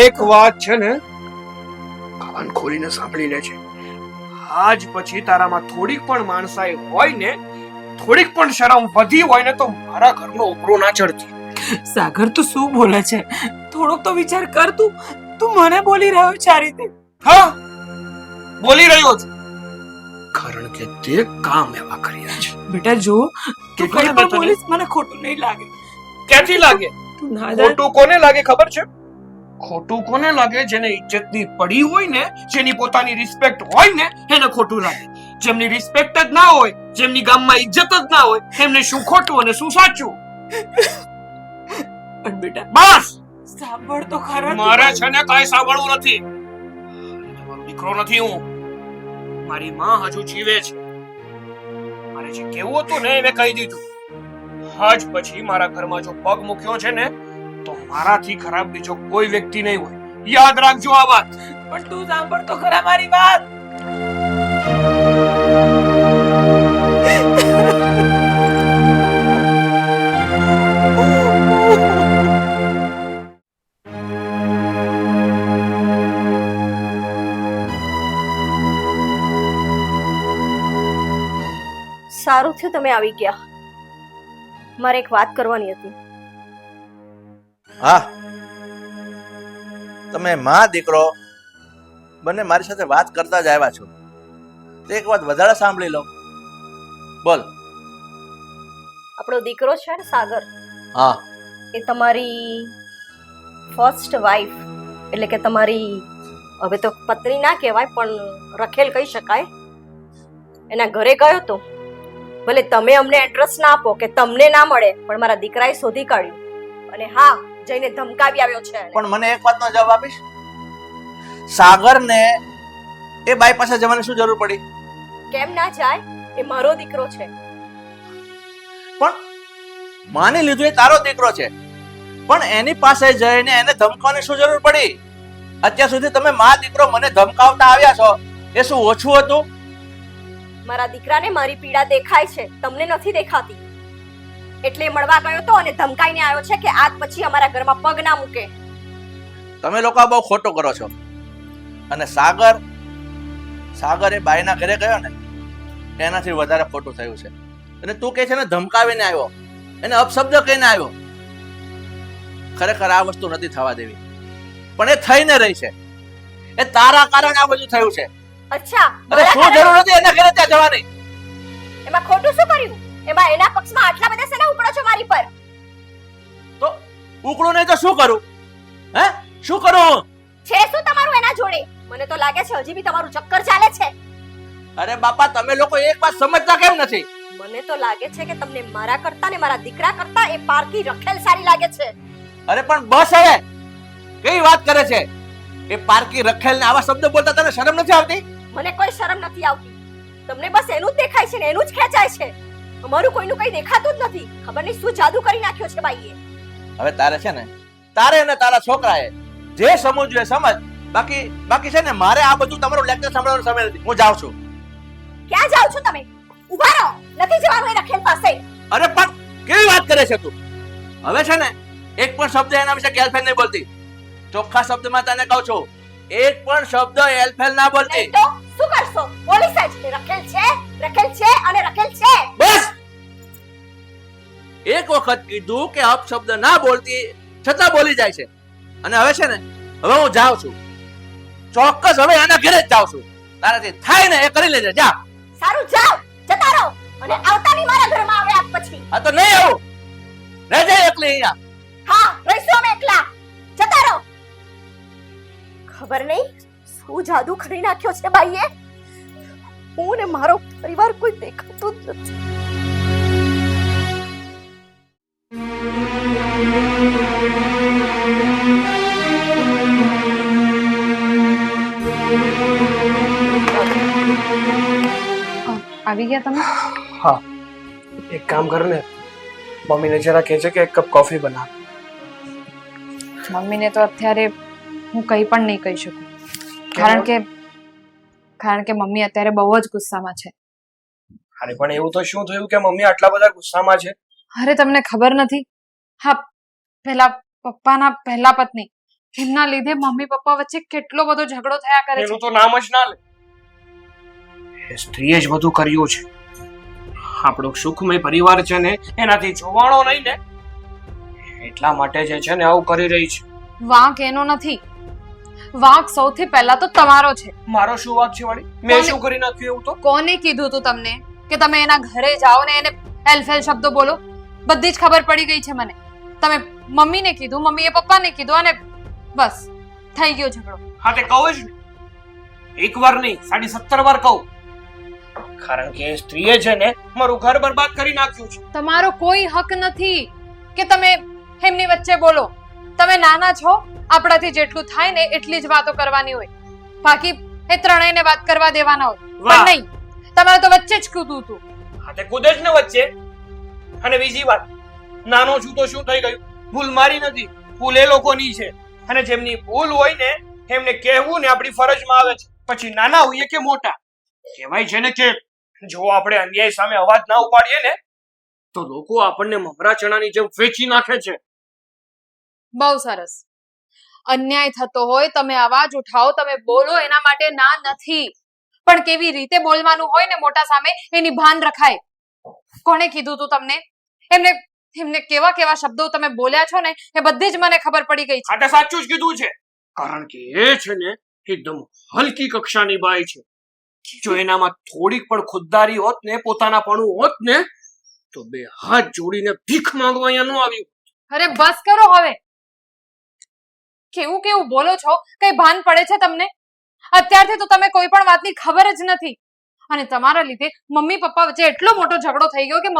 Speaker 5: એક વાત છે ને, કાન ખોલીને સાંભળી લે છે. આજ પછી તારામાં થોડીક પણ માણસાઈ હોય ને, થોડીક પણ શરમ વધી હોય ને તો મારા ઘરનો ઉપરો ના ચડતી.
Speaker 3: સાગર, તું શું બોલે છે? થોડોક તો વિચાર કર. તું મને બોલી રહ્યો છે આ રીતે?
Speaker 5: હા, બોલી રહ્યો છું કારણ કે તે કામ એવા કર્યા છે.
Speaker 3: બેટા જો, તું
Speaker 5: કેટલું
Speaker 3: કંઈ પણ બોલીશ મને ખોટું નહીં લાગે.
Speaker 5: ક્યાંથી લાગે?
Speaker 3: તું ના જાણ.
Speaker 5: ખોટું કોને લાગે ખબર છે? ખોટું કોને લાગે? જેને ઇજ્જતની પડી હોય ને, જેની પોતાની રિસ્પેક્ટ હોય ને, એને ખોટું લાગે. જેમની રિસ્પેક્ટ જ ના હોય, જેમની ગામમાં ઇજ્જત જ ના હોય, એમને શું ખોટું અને શું સાચું?
Speaker 3: પણ બેટા
Speaker 5: બસ,
Speaker 3: સાંભળ તો ખરા.
Speaker 5: મારે છે ને કાંઈ સાંભળવું નથી. તમારો દીકરો નથી હું. મારી માં હજુ જીવે છે. મારે જે કેવું હતું ને મેં કહી દીધું. આજ પછી મારા ઘરમાં જો પગ મૂક્યો છે ને તો મારાથી ખરાબ બીજો કોઈ વ્યક્તિ નહીં હોય. યાદ રાખજો આ વાત.
Speaker 3: પણ તું સાંભળ તો ખરા મારી વાત.
Speaker 1: સારું થયું તમે આવી ગયા. મારે એક વાત કરવાની હતી.
Speaker 2: હા, તમે માં દીકરો બંને મારી સાથે વાત કરતા જ આવ્યા છો તો એક વાત વધારે સાંભળી લો. બોલ.
Speaker 1: આપણો દીકરો છે ને સાગર,
Speaker 2: હા,
Speaker 1: એ તમારી ફર્સ્ટ વાઈફ એટલે કે તમારી હવે તો પત્ની ના કહેવાય પણ રખેલ કહી શકાય, એના ઘરે ગયો તો. ભલે તમે અમને એડ્રેસ ના આપો કે તમને ના મળે પણ મારા દીકરાએ શોધી કાઢ્યું. અને હા, જઈને ધમકાવી આવ્યો છે એને.
Speaker 2: પણ મને એક વાતનો જવાબ આપીશ? સાગરને એ બાઈ પાસે જવાની શું જરૂર પડી?
Speaker 1: કેમ ના જાય? એ મારો દીકરો છે.
Speaker 2: પણ માની લીધું એ તારો દીકરો છે, પણ એની પાસે જઈને એને ધમકાવવાની શું જરૂર પડી? અત્યાર સુધી તમે માં દીકરો મને ધમકાવતા આવ્યા છો, એ શું ઓછું હતું?
Speaker 1: મારા દીકરાને મારી પીડા દેખાય છે, તમને નથી દેખાતી. એટલે મળવા ગયો તો અને ધમકાઈને આવ્યો છે કે આજ પછી અમારા ઘરમાં પગ ના મૂકે.
Speaker 2: તમે લોકો બહુ ખોટું કરો છો. અને સાગર એ બાઈના ઘરે ગયો ને એનાથી વધારે ખોટું થયું છે. અને તું કે છે ને ધમકાવીને આવ્યો, એને અપશબ્દ કહીને આવ્યો. ખરેખર આ વસ્તુ નથી થવા દેવી, પણ એ થઈને રહી છે. એ તારા કારણે આ બધું થયું છે.
Speaker 1: અચ્છા,
Speaker 2: અરે શું જરૂર હતી એના ઘરે ત્યાં જવાની?
Speaker 1: એમાં ખોટું શું કર્યું? એમાં એના પક્ષમાં આટલા બધા શેના ઉપડો છો મારી પર?
Speaker 2: તો ઉકળું નહીં તો શું કરું? હે શું કરું?
Speaker 1: છે શું તમારું એના જોડે? મને તો લાગે છે હજી બી તમારું ચક્કર ચાલે છે.
Speaker 2: અરે બાપા, તમે લોકો એક વાત સમજતા કેમ નથી?
Speaker 1: મને તો લાગે છે કે તમને મારા કરતા ને મારા દીકરા કરતા એ પારકી રખેલ સારી લાગે છે.
Speaker 2: અરે પણ બસ હવે, કઈ વાત કરે છે? એ પારકી રખેલ ને આવા શબ્દ બોલતા તને શરમ નથી આવતી?
Speaker 1: મને કોઈ શરમ નથી આવતી. તમને બસ એનું જ દેખાય છે ને એનું જ ખેંચાય છે. અમારું કોઈનું કઈ દેખાતું જ નથી. ખબર નહીં શું જાદુ કરી નાખ્યો છે બાઈએ.
Speaker 2: હવે તારે છે ને, તારે અને તારા છોકરાએ જે સમજવું એ સમજ. બાકી છે ને, મારે આ બધું તમારું લેક્ચર સાંભળવાનો સમય નથી. હું જાઉં છું.
Speaker 1: ક્યાં જાવ છો તમે? ઊભા રહો, નથી જવાનું એ રખેલ પાસે.
Speaker 2: અરે પણ કેવી વાત કરે છે તું? હવે છે ને, એક પણ શબ્દ એના વિશે ગેરફેર નહીં બોલતી. ચોખ્ખા શબ્દમાં તને કહું છું, એક પણ શબ્દ એલફેલ ના બોલતી.
Speaker 1: નહીં તો શું કરશો? પોલીસ જ રખેલ છે અને રખેલ છે.
Speaker 2: બસ એક વખત કીધું કે અપશબ્દ ના બોલતી, છતાં બોલી જાય છે. અને હવે છે ને, હવે હું જાઉં છું. ચોક્કસ હવે આના ઘરે જ જાઉં છું. તારાથી થાય ને એ કરી લેજે. જા.
Speaker 1: સારું, જાઓ, જતા રહો અને આવતા નહીં મારા ઘરમાં આવે આજ પછી.
Speaker 2: આ તો નહીં આવું. રહેજે એકલી અહીંયા.
Speaker 1: હા, રહીશું અમે એકલા. જતા રહો. ખબર નહીં શું જાદુ કરી નાખ્યો છે બાઈએ. હું ને મારો પરિવાર કોઈ દેખાતું જ નથી.
Speaker 4: આવી ગયા તમે?
Speaker 5: હા, એક કામ કર ને, મમ્મીને જરા કહે છે કે એક કપ કોફી બનાવ.
Speaker 4: મમ્મીને તો અત્યારે હું કંઈ પણ નહીં કહી શકું, કારણ કે મમ્મી અત્યારે બહુ જ ગુસ્સામાં છે.
Speaker 5: અરે પણ એવું તો શું થયું કે મમ્મી આટલા બધા ગુસ્સામાં છે?
Speaker 4: અરે તમને ખબર નથી? હા, પેલા પપ્પાના પહેલા પત્ની, એમના લીધે મમ્મી પપ્પા વચ્ચે કેટલો બધો ઝઘડો થયા કરે છે.
Speaker 5: એનું તો નામ જ ના લે. એ સ્ત્રીએ જ બધું કર્યું છે. આપણો સુખમય પરિવાર છે ને, એનાથી જોવાણો નહીં ને, એટલા માટે જે છે ને આવું કરી રહી છે.
Speaker 4: વાંક એનો નથી, વાંક સૌથી પહેલા તો તમારો છે.
Speaker 5: મારો શું વાંક છે વાળી? મેં શું કરી નાખ્યું એવું? તો
Speaker 4: કોને કીધું તું તમને કે તમે એના ઘરે જાઓ ને એને એલફેલ શબ્દો બોલો? બધી જ ખબર પડી ગઈ છે મને. તમે મમ્મીને કીધું, મમ્મીએ પપ્પાને કીધું અને બસ થઈ ગયો ઝઘડો.
Speaker 5: હા, તે કહું જ ને, એક વાર નહીં 17.5 વાર કહું. કારણ કે એ સ્ત્રીએ છે ને મારું ઘર બરબાદ કરી નાખ્યું છે.
Speaker 4: તમારો કોઈ હક નથી કે તમે એમની વચ્ચે બોલો. તમે નાના છો, આપણાથી જેટલું થાય ને એટલી જ વાતો કરવાની હોય, બાકી એ ત્રણેયને વાત કરવા દેવાના હોય. પણ નહીં, તમારે તો વચ્ચે જ કૂદવું હતું.
Speaker 5: હા, તે કૂદે જ ને વચ્ચે. અને બીજી વાત, નાનો છું તો શું થઈ ગયું? ભૂલ મારી નથી, ભૂલ એ લોકોની છે. અને જેમની ભૂલ હોય ને એમને કહેવું ને આપણી ફરજમાં આવે છે. પછી નાના હોઈએ કે મોટા, કહેવાય છે ને કે જો આપણે અન્યાય સામે અવાજ ના ઉપાડીએ ને તો લોકો આપણને મમરા ચણાની જેમ વેચી નાખે છે.
Speaker 4: બહુ સરસ. અન્યાય થતો હોય તમે અવાજ ઉઠાવો, તમે બોલો, એના માટે ના નથી. પણ કેવી રીતે બોલવાનું હોય ને મોટા સામે એની ભાન રખાય. કોણે કીધું તું તમને? એમને કેવા કેવા શબ્દો તમે બોલ્યા છો ને એ બધી જ મને ખબર પડી ગઈ છે.
Speaker 5: આ તો સાચું જ કીધું છે. કારણ કે એ છે ને એકદમ હલકી કક્ષાની બાઈ છે. જો એનામાં થોડીક પણ ખુદદારી હોત ને, પોતાનાપણું હોત ને, તો બે હાથ જોડીને ભીખ માંગવા અહીંયા ન આવ્યું.
Speaker 4: અરે બસ કરો હવે. કેવું કેવું બોલો છો? કઈ ભાન પડે છે તમને? અત્યારથી તો તમે કોઈ પણ વાતની ખબર જ નથી. અને તમારા લીધે મમ્મી પપ્પા વચ્ચે એટલો મોટો ઝઘડો થઈ ગયો કે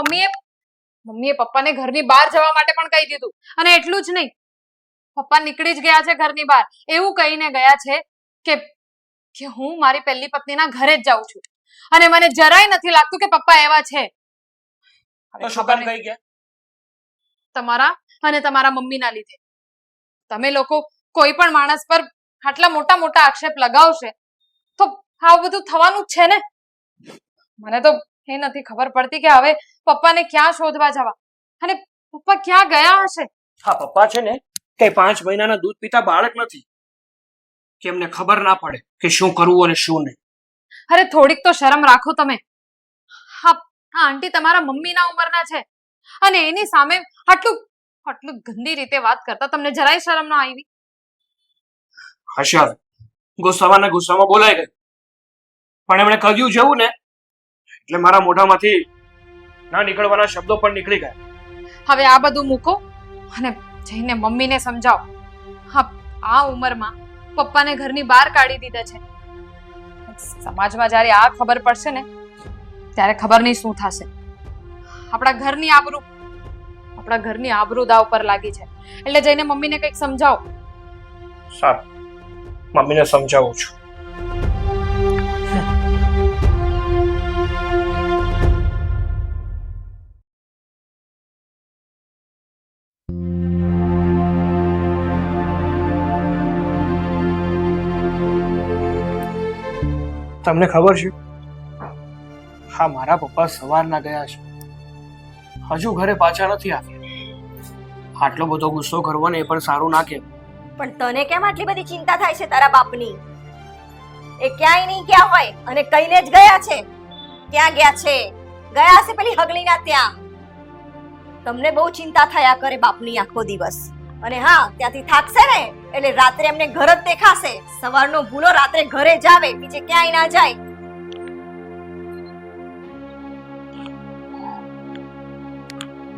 Speaker 4: મમ્મીએ પપ્પાને ઘરની બહાર જવા માટે પણ કહી દીધું. અને એટલું જ નહીં, પપ્પા નીકળી જ ગયા છે ઘરની બહાર. એવું કહીને ગયા છે કે હું મારી પહેલી પત્નીના ઘરે જ જાઉં છું. અને મને જરાય નથી લાગતું કે પપ્પા એવા છે. તમારા અને તમારા મમ્મીના લીધે. તમે લોકો કોઈ પણ માણસ પર આટલા મોટા મોટા આક્ષેપ લગાવશે તો આવું બધું થવાનું જ છે ને. મને તો એ નથી ખબર પડતી કે હવે પપ્પાને ક્યાં શોધવા જવા, અને પપ્પા ક્યાં ગયા હશે.
Speaker 5: હા, પપ્પા છે ને કઈ 5 મહિનાના દૂધ પીતા બાળક નથી કે એમને ખબર ના પડે કે શું કરવું અને શું નહીં.
Speaker 4: અરે થોડીક તો શરમ રાખો તમે. હા, આ આંટી તમારા મમ્મીના ઉંમરના છે અને એની સામે આટલું ગંદી રીતે વાત કરતા તમને જરાય શરમ ન આવી?
Speaker 5: હશે, હવે ગુસ્સામાં બોલાઈ ગયું, પણ એમણે કહ્યું જેવું ને એટલે મારા મોઢામાંથી ના નીકળવાના શબ્દો પણ નીકળી ગયા.
Speaker 4: હવે આ બધું મૂકો અને જઈને મમ્મીને સમજાવો. હા, આ ઉંમરમાં પપ્પાને ઘરની બહાર કાઢી દીધા છે. સમાજમાં જ્યારે આ ખબર પડશે ને ત્યારે ખબર નહીં શું થશે. આપણા ઘરની આબરૂ દાવ પર લાગી છે, એટલે જઈને મમ્મીને કંઈક સમજાવો.
Speaker 5: સારું, મમ્મીને સમજાવું છું. તમને ખબર છે, હા, મારા પપ્પા સવારના ગયા છે, હજુ ઘરે પાછા નથી આવ્યા. આટલો બધો ગુસ્સો કરવો ને એ પણ સારું ના કહેવાય.
Speaker 1: પણ તને કેમ આટલી બધી ચિંતા થાય છે તારા બાપની? એ ક્યાંય નહીં ગયા હોય અને કઈને જ ગયા છે. ક્યાં ગયા છે? ગયા હશે પેલી હગલીના ત્યાં. તમને બહુ ચિંતા થયા કરે બાપની આખો દિવસ. અને હા, ત્યાંથી થાકશે ને એટલે રાત્રે એમને ઘર જ દેખાશે. સવારનો ભૂલો રાત્રે ઘરે જ આવે, બીજે ક્યાંય ના જાય.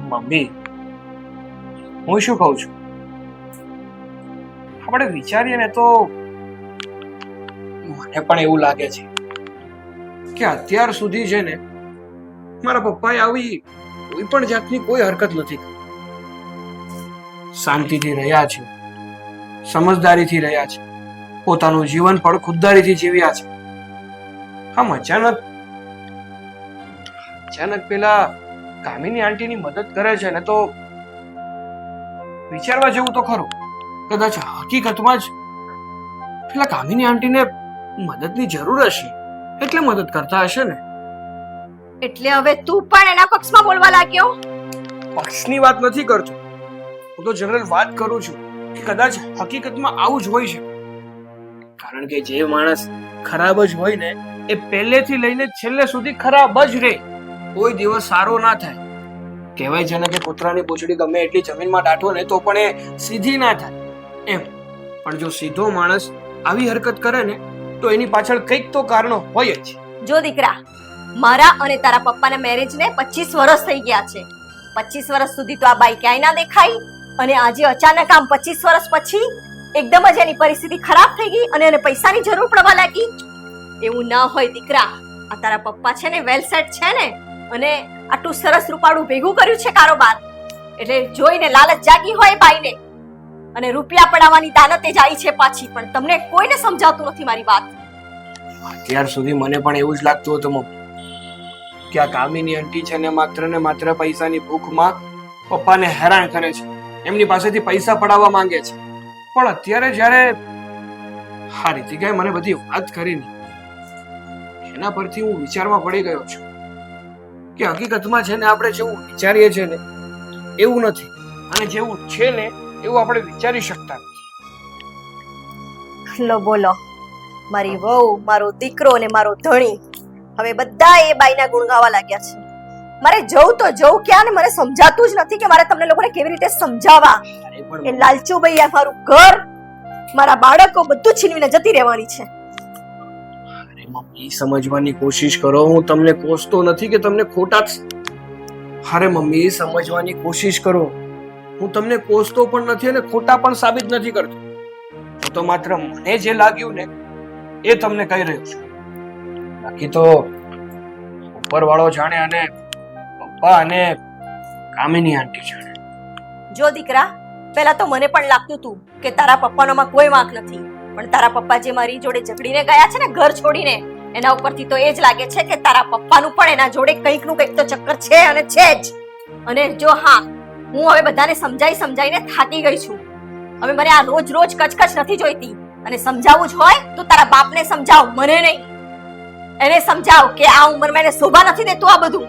Speaker 5: મમ્મી, હું શું કહું છું, આપણે વિચારીએ ને તો મને પણ એવું લાગે છે કે અત્યાર સુધી છે ને મારા પપ્પાએ આવી કોઈ પણ જાતની કોઈ હરકત નથી કરી. શાંતિથી રહ્યા છે, સમજદારીથી રહ્યા છે, પોતાનું જીવન પણ ખુદદારીથી જીવ્યા છે. આમ અચાનક પેલા કામિની આંટીની મદદ કરે છે ને તો વિચારવા જેવું તો ખરું. કદાચ હકીકતમાં જ પેલા કામિની આંટીને મદદની જરૂર હશે એટલે મદદ કરતા હશે ને.
Speaker 1: એટલે હવે તું પણ એના પક્ષમાં બોલવા લાગ્યો?
Speaker 5: પક્ષની વાત નથી કરતો, હું તો જનરલ વાત કરું છું કે કદાચ હકીકતમાં આવું જ હોય છે. કારણ કે જે માણસ ખરાબ જ હોય ને એ પહેલેથી લઈને છેલ્લે સુધી ખરાબ જ રહે, કોઈ દિવસ સારો ના થાય. કહેવાય છે ને કે કૂતરાની પૂંછડી ગમે એટલી જમીનમાં દાટો ને તો પણ એ સીધી ના થાય એમ. પણ જો સીધો માણસ આવી હરકત કરે ને તો એની પાછળ કંઈક તો કારણો હોય જ.
Speaker 1: જો દીકરા, મારા અને તારા પપ્પાના મેરેજને 25 વર્ષ થઈ ગયા છે. 25 વર્ષ સુધી તો આ બાઈ ક્યાંય ના દેખાઈ અને આજે અચાનક આમ 25 વર્ષ પછી એકદમ જ એની પરિસ્થિતિ ખરાબ થઈ ગઈ અને એને પૈસાની જરૂર પડવા લાગી. એવું ના હોય દીકરા. આ તારા પપ્પા છે ને વેલ સેટ છે ને અને આટલું સરસ રૂપાળું ભેગું કર્યું છે કારોબાર, એટલે જોઈને લાલચ જાગી હોય બાઈને અને રૂપિયા પડાવવાની દાનતે જાય છે પાછી. પણ તમને કોઈને સમજાવતું નથી મારી વાત.
Speaker 5: અત્યાર સુધી મને પણ એવું જ લાગતું હતું મમ્મી કે આ કામિની આંટી છે ને માત્ર પૈસાની ભૂખમાં પપ્પાને હેરાન કરે છે, એમની પાસેથી પૈસા પડાવવા માંગે છે. પણ અત્યારે જ્યારે આ રીતિકાએ મને બધી વાત કરી ને એના પરથી હું વિચારમાં પડી ગયો છું કે હકીકતમાં છે ને આપણે જેવું વિચારીએ છીએ ને એવું નથી, અને જેવું છે ને એવું આપણે વિચારી શકતા નથી.
Speaker 1: લો બોલો, મારી વહુ, મારો દીકરો અને મારો ધણી હવે બધા એ બાઈના ગુણ ગાવા લાગ્યા છે. મારે જવું તો જવું ક્યાં ને મને સમજાતું જ નથી કે મારે તમને લોકોને કેવી રીતે સમજાવવા. એ લાલચુભાઈ આ મારું ઘર, મારા બાળકો બધું છીનવીને જતી રહેવાની છે.
Speaker 5: મમ્મી, સમજવાની કોશિશ કરો. હું તમને કોસતો નથી કે તમને ખોટા. અરે મમ્મી, સમજવાની કોશિશ કરો. હું તમને કોસતો પણ નથી અને ખોટા પણ સાબિત નથી કરતો. હું તો માત્ર મને જે લાગ્યું ને એ તમને કહી રહ્યો છું. બાકી તો ઉપરવાળો જાણે અને પપ્પા અને કામિની આંટી જાણે.
Speaker 1: જો દીકરા, પહેલા તો મને પણ લાગતું હતું કે તારા પપ્પાનોમાં કોઈ વાંક નથી, પણ તારા પપ્પા જે મારી જોડે ઝઘડીને ગયા છે ને ઘર છોડીને, એના ઉપરથી તો એ જ લાગે છે કે તારા પપ્પાનું પણ એના જોડે કંઈકનું કંઈક તો ચક્કર છે અને છે જ. અને જો હા, હું હવે બધાને સમજાઈને થાકી ગઈ છું. હવે મને આ રોજ કચકચ નથી જોઈતી અને સમજાવવું જ હોય તો તારા બાપને સમજાવ, મને નહીં. એને સમજાવ કે આ ઉંમરમાં એને શોભા નથી દેતું આ બધું.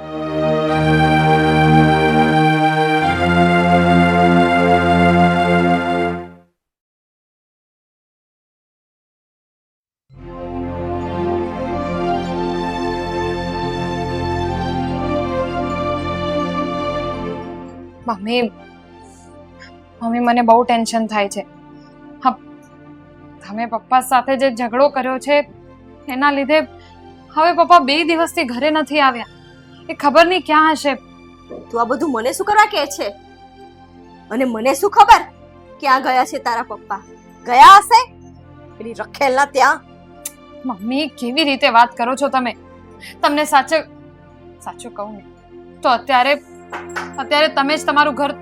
Speaker 4: મમ્મી મમ્મી મને બહુ ટેન્શન થાય છે. હા, તમે પપ્પા સાથે જે ઝઘડો કર્યો છે એના લીધે હવે પપ્પા 2 દિવસથી ઘરે નથી આવ્યા. એ ખબર નહીં ક્યાં હશે.
Speaker 1: તું આ બધું મને શું કરવા કહે છે? અને મને શું ખબર ક્યાં ગયા છે તારા પપ્પા? ગયા હશે પેલી રખેલના ત્યાં.
Speaker 4: મમ્મી કેવી રીતે વાત કરો છો તમે? તમને સાચું કહું ને તો અત્યારે તમે જ તમારું ઘર.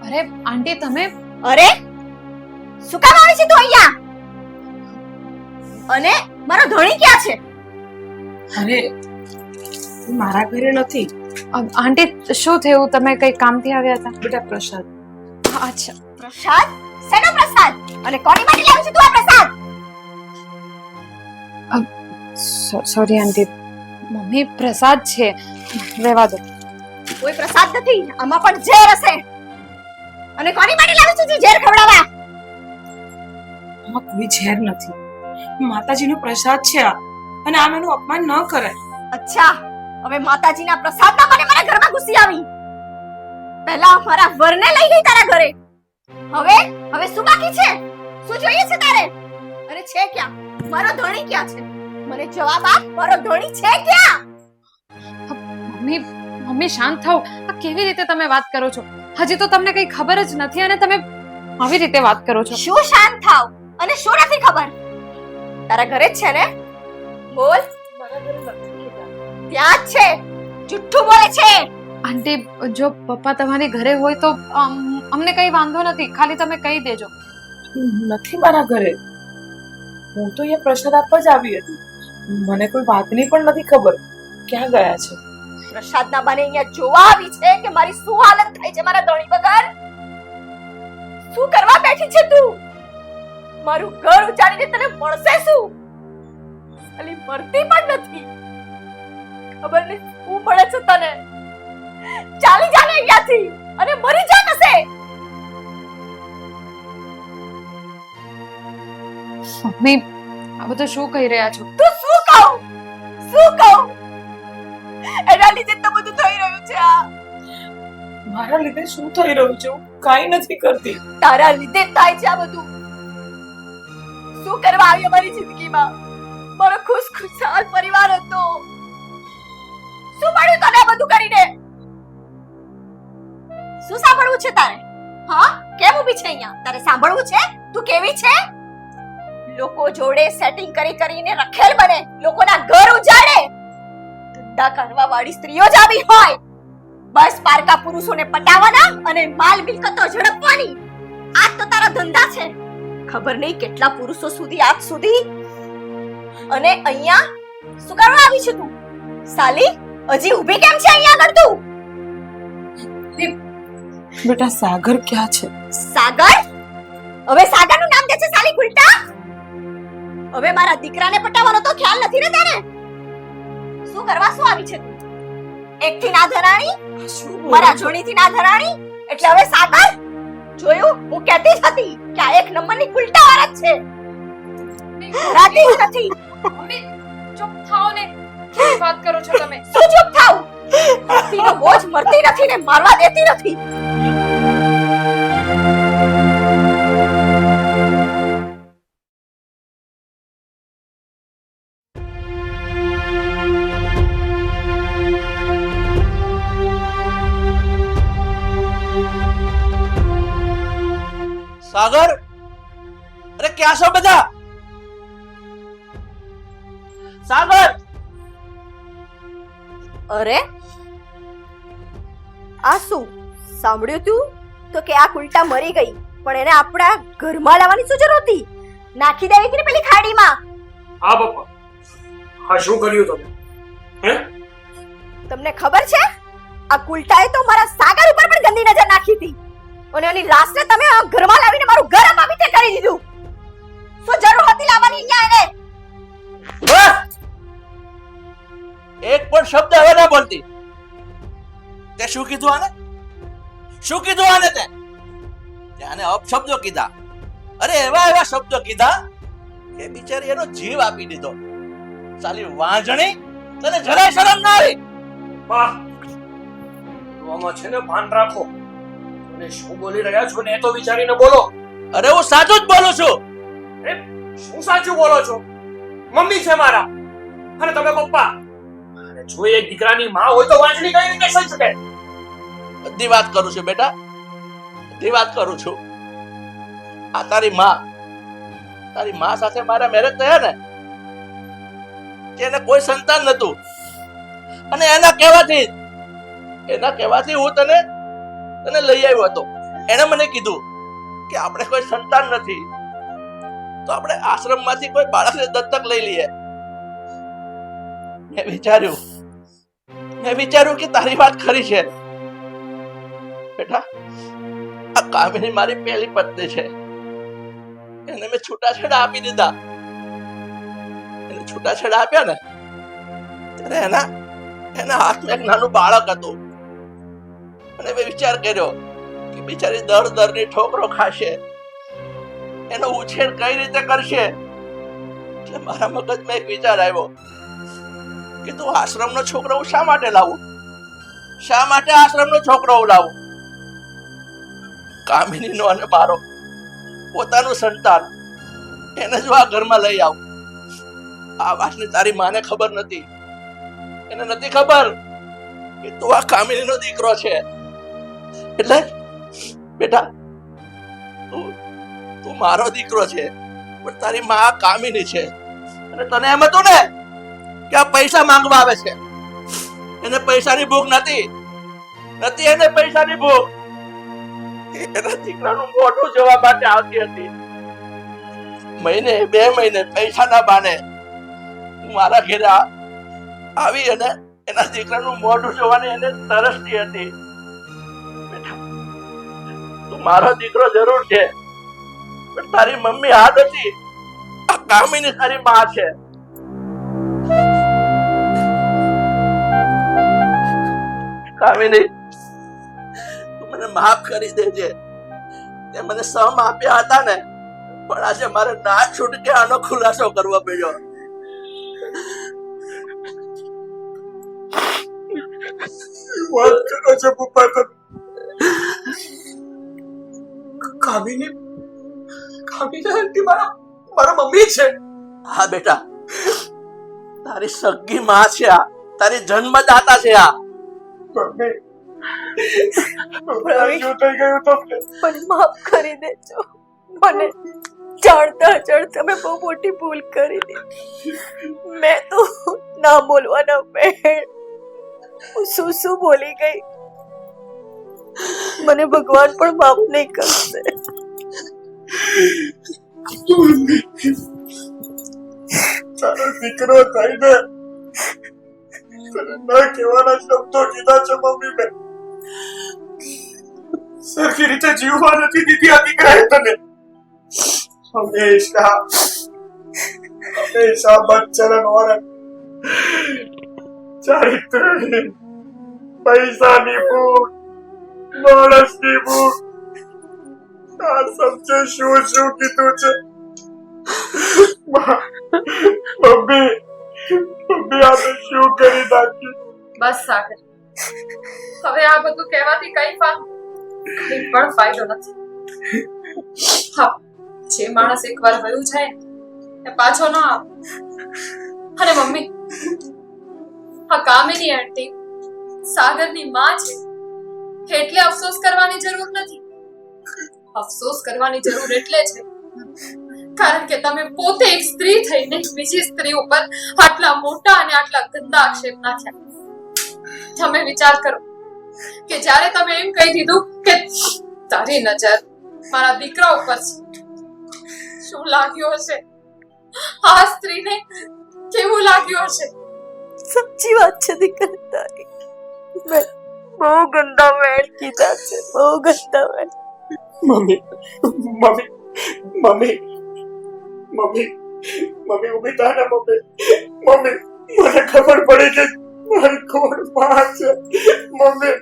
Speaker 4: અરે આંટી તમે
Speaker 1: અરે શું કામ આવી છે તું અહીંયા? અને મારો ધણી ક્યાં છે?
Speaker 3: અરે મારા ઘરે નથી
Speaker 4: આંટી શું થયું? તમે કઈ કામથી આવ્યા હતા?
Speaker 3: બેટા પ્રસાદ.
Speaker 4: અચ્છા
Speaker 1: પ્રસાદ? શેનો પ્રસાદ? અને કોની માટે લાવી છે તું આ પ્રસાદ?
Speaker 4: સોરી આંટી, મમ્મી પ્રસાદ છે, રહેવા દો.
Speaker 1: કોઈ પ્રસાદ નથી, આમાં પણ ઝેર હશે. અને કોની માટે લાવી છે ઝેર ખવડાવવા?
Speaker 3: આમાં કોઈ ઝેર નથી, માતાજીનો પ્રસાદ છે આ, અને આમ એનું અપમાન ન કરાય.
Speaker 1: અચ્છા, હવે માતાજીના પ્રસાદના મને મારા ઘરમાં ઘૂસી આવી. પહેલા મારા વરને લઈ ગઈ તારા ઘરે, હવે શું બાકી છે? શું જોઈએ છે તારે? અને છે ક્યાં મારો ધણી? ક્યાં છે? મને જવાબ આપ, મારો ધણી છે ક્યાં?
Speaker 4: મમ્મી શાંત થાઓ. આ કેવી રીતે તમે વાત કરો છો? હજી તો તમને કઈ ખબર જ નથી અને તમે આવી રીતે વાત કરો છો.
Speaker 1: શું શાંત થાવ અને શું નથી ખબર? તારા ઘરે જ છે ને? બોલ. ત્યાં જ છે, જુઠ્ઠું બોલે છે.
Speaker 4: આંટી જો પપ્પા તમારી ઘરે હોય તો અમને કઈ વાંધો નથી, ખાલી તમે કહી દેજો.
Speaker 3: નથી મારા ઘરે, હું તો અહીંયા પ્રસાદ આપવા જ આવી હતી. મને કોઈ વાતની પણ નથી ખબર ક્યાં ગયા છે.
Speaker 1: પ્રસાદના બાને અહીંયા જોવા આવી છે કે મારી શું હાલત થાય છે મારા ધણી વગર. શું કરવા બેઠી છે તું? મારું ઘર ઉજાડીને તને મળશે શું? ખાલી મરતી પણ નથી. ખબર નહીં શું મળે છે તને. ચાલી જા ને અહીંયાથી અને મરી જા કસે.
Speaker 4: મમ્મી આ બધું શું કહી રહ્યા છો?
Speaker 1: તું શું કહું? એના લીધે તો બધું થઈ રહ્યું છે. આ
Speaker 3: મારા લીધે શું થઈ રહ્યું છે? હું કાઈ નથી કરતી.
Speaker 1: તારા લીધે જ થાય છે આ બધું. શું કરવા આવી અમારી જિંદગીમાં? મારો ખુશખુશાલ પરિવાર હતો. શું મળ્યું તને આ બધું કરીને? શું સાંભળવું છે તારે? હા, કેમ ઊભી છે અહીંયા? તારે સાંભળવું છે તું કેવી છે? લોકો જોડે સેટિંગ કરીને રખેલ બને, લોકોના ઘર ઉજાડે. ધંધા કરવા વાળી સ્ત્રીઓ જ આવી હોય. બસ પારકા પુરુષોને પટાવવાના અને માલ મિલકતો ઝડપવાની. આ તો તારા ધંધા છે. ખબર નહીં કેટલા પુરુષો સુધી આજ સુધી. અને અહીંયા શું કરવા આવી છે તું? સાલી હજી ઊભી કેમ છે અહીંયા આગળ તું?
Speaker 3: બેટા સાગર ક્યાં છે?
Speaker 1: સાગર? હવે સાગરનું નામ દે છે સાલી ઉલટા? હવે મારા દીકરાને પટાવવાનો તો ખ્યાલ નથી ને તને? શું કરવા શું આવી છે તું? એકથી ના ધરાણી, મારા જોડીથી ના ધરાણી, એટલે હવે સાગર? જોયું, હું કહેતી જ હતી કે આ એક નંબરની ઉલટા વાળા છે. રાતી જ નથી.
Speaker 4: મમ્મી ચૂપ થાઓ ને. કેવી વાત કરો છો તમે?
Speaker 1: શું ચૂપ થાવ? સ્ત્રીનો બોજ મરતી નથી ને મારવા દેતી નથી.
Speaker 2: સાગર, અરે ક્યાં છો બધા? સાગર!
Speaker 1: અરે આ શું સાંભળ્યું તું? તો કે આ ઉલટા મરી ગઈ, પણ એને આપણા ઘરમાં લાવવાની શું જરૂર હતી? નાખી દેવી હતી ને પેલી ખાડીમાં.
Speaker 5: હા પપ્પા, હા શું કર્યું તમે? હે?
Speaker 1: તમને ખબર છે આ કુલટાએ તો મારા સાગર ઉપર પણ ગંદી નજર નાખી હતી, અને એની લાશને તમે આ ઘરમાં લાવીને મારું ઘર આવી રીતે કરી દીધું. શું જરૂર હતી લાવવાની અહીંયા એને?
Speaker 2: બોલતી. તે શું કીધું આને? શું કીધું આને તે? આને અપશબ્દો કીધા. અરે એવા એવા શબ્દો કીધા કે બિચારી એનો જીવ આપી દીધો. સાલી વાંજણી, તને જરાય શરમ ના આવી?
Speaker 5: બા આમાં છે ને ભાન રાખો અને શું બોલી રહ્યા છો ને એ તો વિચારીને બોલો.
Speaker 2: અરે હું સાચું જ બોલું છું.
Speaker 5: શું સાચું બોલો છો? મમ્મી છે મારા અને તમે પપ્પા. અને જો એક દીકરાની માં હોય તો વાંચણી કઈ રીતે થઈ શકે?
Speaker 2: બધી વાત કરું છું બેટા, બધી વાત કરું છું. આ તારી માં સાથે મારા મેરેજ થયા ને, એને કોઈ સંતાન નતું અને એના કહેવાથી હું તને લઈ આવ્યો હતો. એને મને કીધું કે આપણે કોઈ સંતાન નથી તો આપણે આશ્રમમાંથી કોઈ બાળકને દત્તક લઈ લઈએ. મેં વિચાર્યું કે તારી વાત ખરી છે બેટા. આ કામિની મારી પહેલી પત્ની છે. એને મેં છૂટાછેડા આપી દીધા. એને છૂટાછેડા આપ્યા ને ત્યારે એના હાથમાં એક નાનું બાળક હતું અને મેં વિચાર કર્યો કે બિચારી દરની ઠોકરો ખાશે, એનો ઉછેર કઈ રીતે કરશે. એટલે મારા મગજમાં એક વિચાર આવ્યો કે તું આશ્રમનો છોકરો હું શા માટે લાવું? શા માટે આશ્રમનો છોકરો હું લાવું? કામિનીનો અને મારો પોતાનું સંતાન એને જો આ ઘરમાં લઈ આવું. આ વાતની તારી માને ખબર નથી. એને નથી ખબર કે તું આ કામિનીનો દીકરો છે. એટલે બેટા તું મારો દીકરો છે પણ તારી માં કામિની છે. અને તને એમ હતું ને કે આ પૈસા માંગવા આવે છે. એને પૈસાની ભૂખ નથી. એને પૈસાની ભૂખ. એના દીકરાનું મોઢું જોવા માટે આવતી હતી. મહિને 2 મહિને પૈસાના બાને મારા ઘરે આવી અને એના દીકરાનું મોઢું જોવાની એને તરસતી હતી. બેટા તું મારો દીકરો જરૂર છે પણ તારી મમ્મી આ નથી. આ કામિની તારી માં છે. કામિની તું મને માફ કરી દેજે. તે મને સમ આપ્યા હતા ને પણ આજે મારે ના છૂટકે આનો ખુલાસો કરવો પડ્યો.
Speaker 5: વાત કરો છો પપ્પા તમે? કામિની મારા મમ્મી છે.
Speaker 2: હા બેટા, તારી સગી માં છે. આ તારી જન્મદાતા છે. આ
Speaker 5: શું થઈ ગયું તમને?
Speaker 1: પણ માફ કરી દેજો. મને જાણતા મેં બહુ મોટી ભૂલ કરી દીધી. મેં તો ના બોલવાના બહેન હું શું બોલી ગઈ. મને ભગવાન પણ માફ નહીં કરશે.
Speaker 5: તારો દીકરો થઈને તને ન કહેવાના શબ્દો કીધા છે મમ્મી મેં. સરખી રીતે જીવવા નથી દીધી આ દીકરાએ તને. હંમેશા બચ્ચન ઓરત ચારિત્રહીન, પૈસાની ભૂખ, માણસની ભૂખ. આ સમજે શું કીધું છે? મમ્મી આપણે શું કરી નાખ્યું?
Speaker 4: બસ સાગર, હવે આ બધું કહેવાથી કઈ પણ ફાયદો નથી. હા, જે માણસ એકવાર વયું જાય એ પાછો ન આવે. અને મમ્મી, આ કામિની આંટી સાગરની માં છે એટલે અફસોસ કરવાની જરૂર નથી. અફસોસ કરવાની જરૂર એટલે છે કારણ કે તમે પોતે એક સ્ત્રી થઈને બીજી સ્ત્રી ઉપર આટલા મોટા અને આટલા ગંદા આક્ષેપ નાખ્યા. તમે વિચાર કરો કે જ્યારે તમે એમ કહી દીધું કે તારી નજર મારા દીકરા ઉપર છે, શું લાગ્યું હશે આ સ્ત્રીને? કેવું લાગ્યું હશે?
Speaker 1: સાચી વાત છે દીકરી તારી. મેં બહુ ગંદા વેણ કીધા છે, બહુ ગંદા વેણ.
Speaker 5: મમ્મી ઉભી થા ને. મમ્મી મને ખબર પડી કે
Speaker 6: મારી કોણ માં છે મમ્મી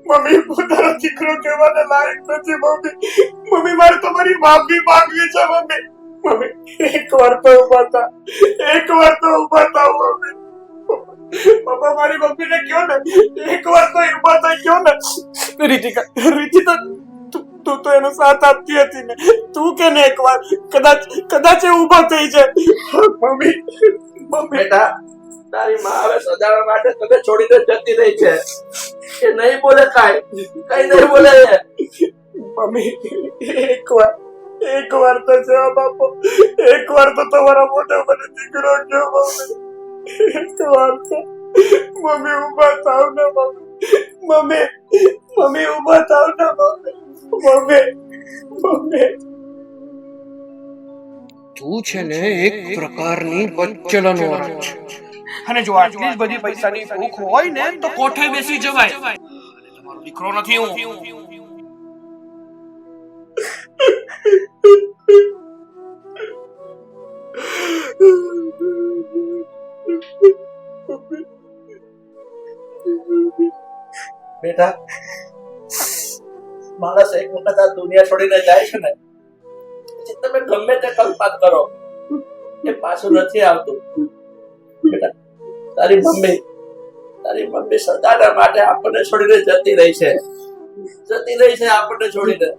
Speaker 6: મમ્મી પોતાનો દીકરો કહેવાને લાયક નથી મમ્મી મારે તમારી માફી માંગવી છે મમ્મી મમ્મી એકવાર તો ઊભા થા મમ્મી પપ્પા મારી મમ્મીને કયો ને એકવાર તો ઊભા થઈ ગયો ને રીતિકા તું તો એનો સાથ આપતી હતી ને તું કે ને એકવાર કદાચ એ ઊભા થઈ જાય મમ્મી
Speaker 2: બેટા તારી માં હવે સદાવા માટે તને છોડીને જતી રહી છે એ નહીં બોલે કઈ નહીં બોલે
Speaker 6: મમ્મી એકવાર તો જવાબ આપો એકવાર તો તમારા મોઢા મને દીકરો ગયો મમ્મી એકવાર તો મમ્મી ઊભા થાવ ને મમ્મી ઊભા થાવ ને મમ્મી
Speaker 5: તું છે ને એક પ્રકારની બચ્ચલનો છે અને જો આટલી જ બધી પૈસાની ભૂખ હોય ને તો કોઠે બેસી જવાય તમારો દીકરો નથી હું
Speaker 2: બેટા માણસ એક વખત આ દુનિયા છોડીને જાય છે ને પછી તમે ગમે તે કલ્પાત કરો એ પાછું નથી આવતું બેટા તારી મમ્મી સદાના માટે આપણને છોડીને જતી રહી છે આપણને છોડીને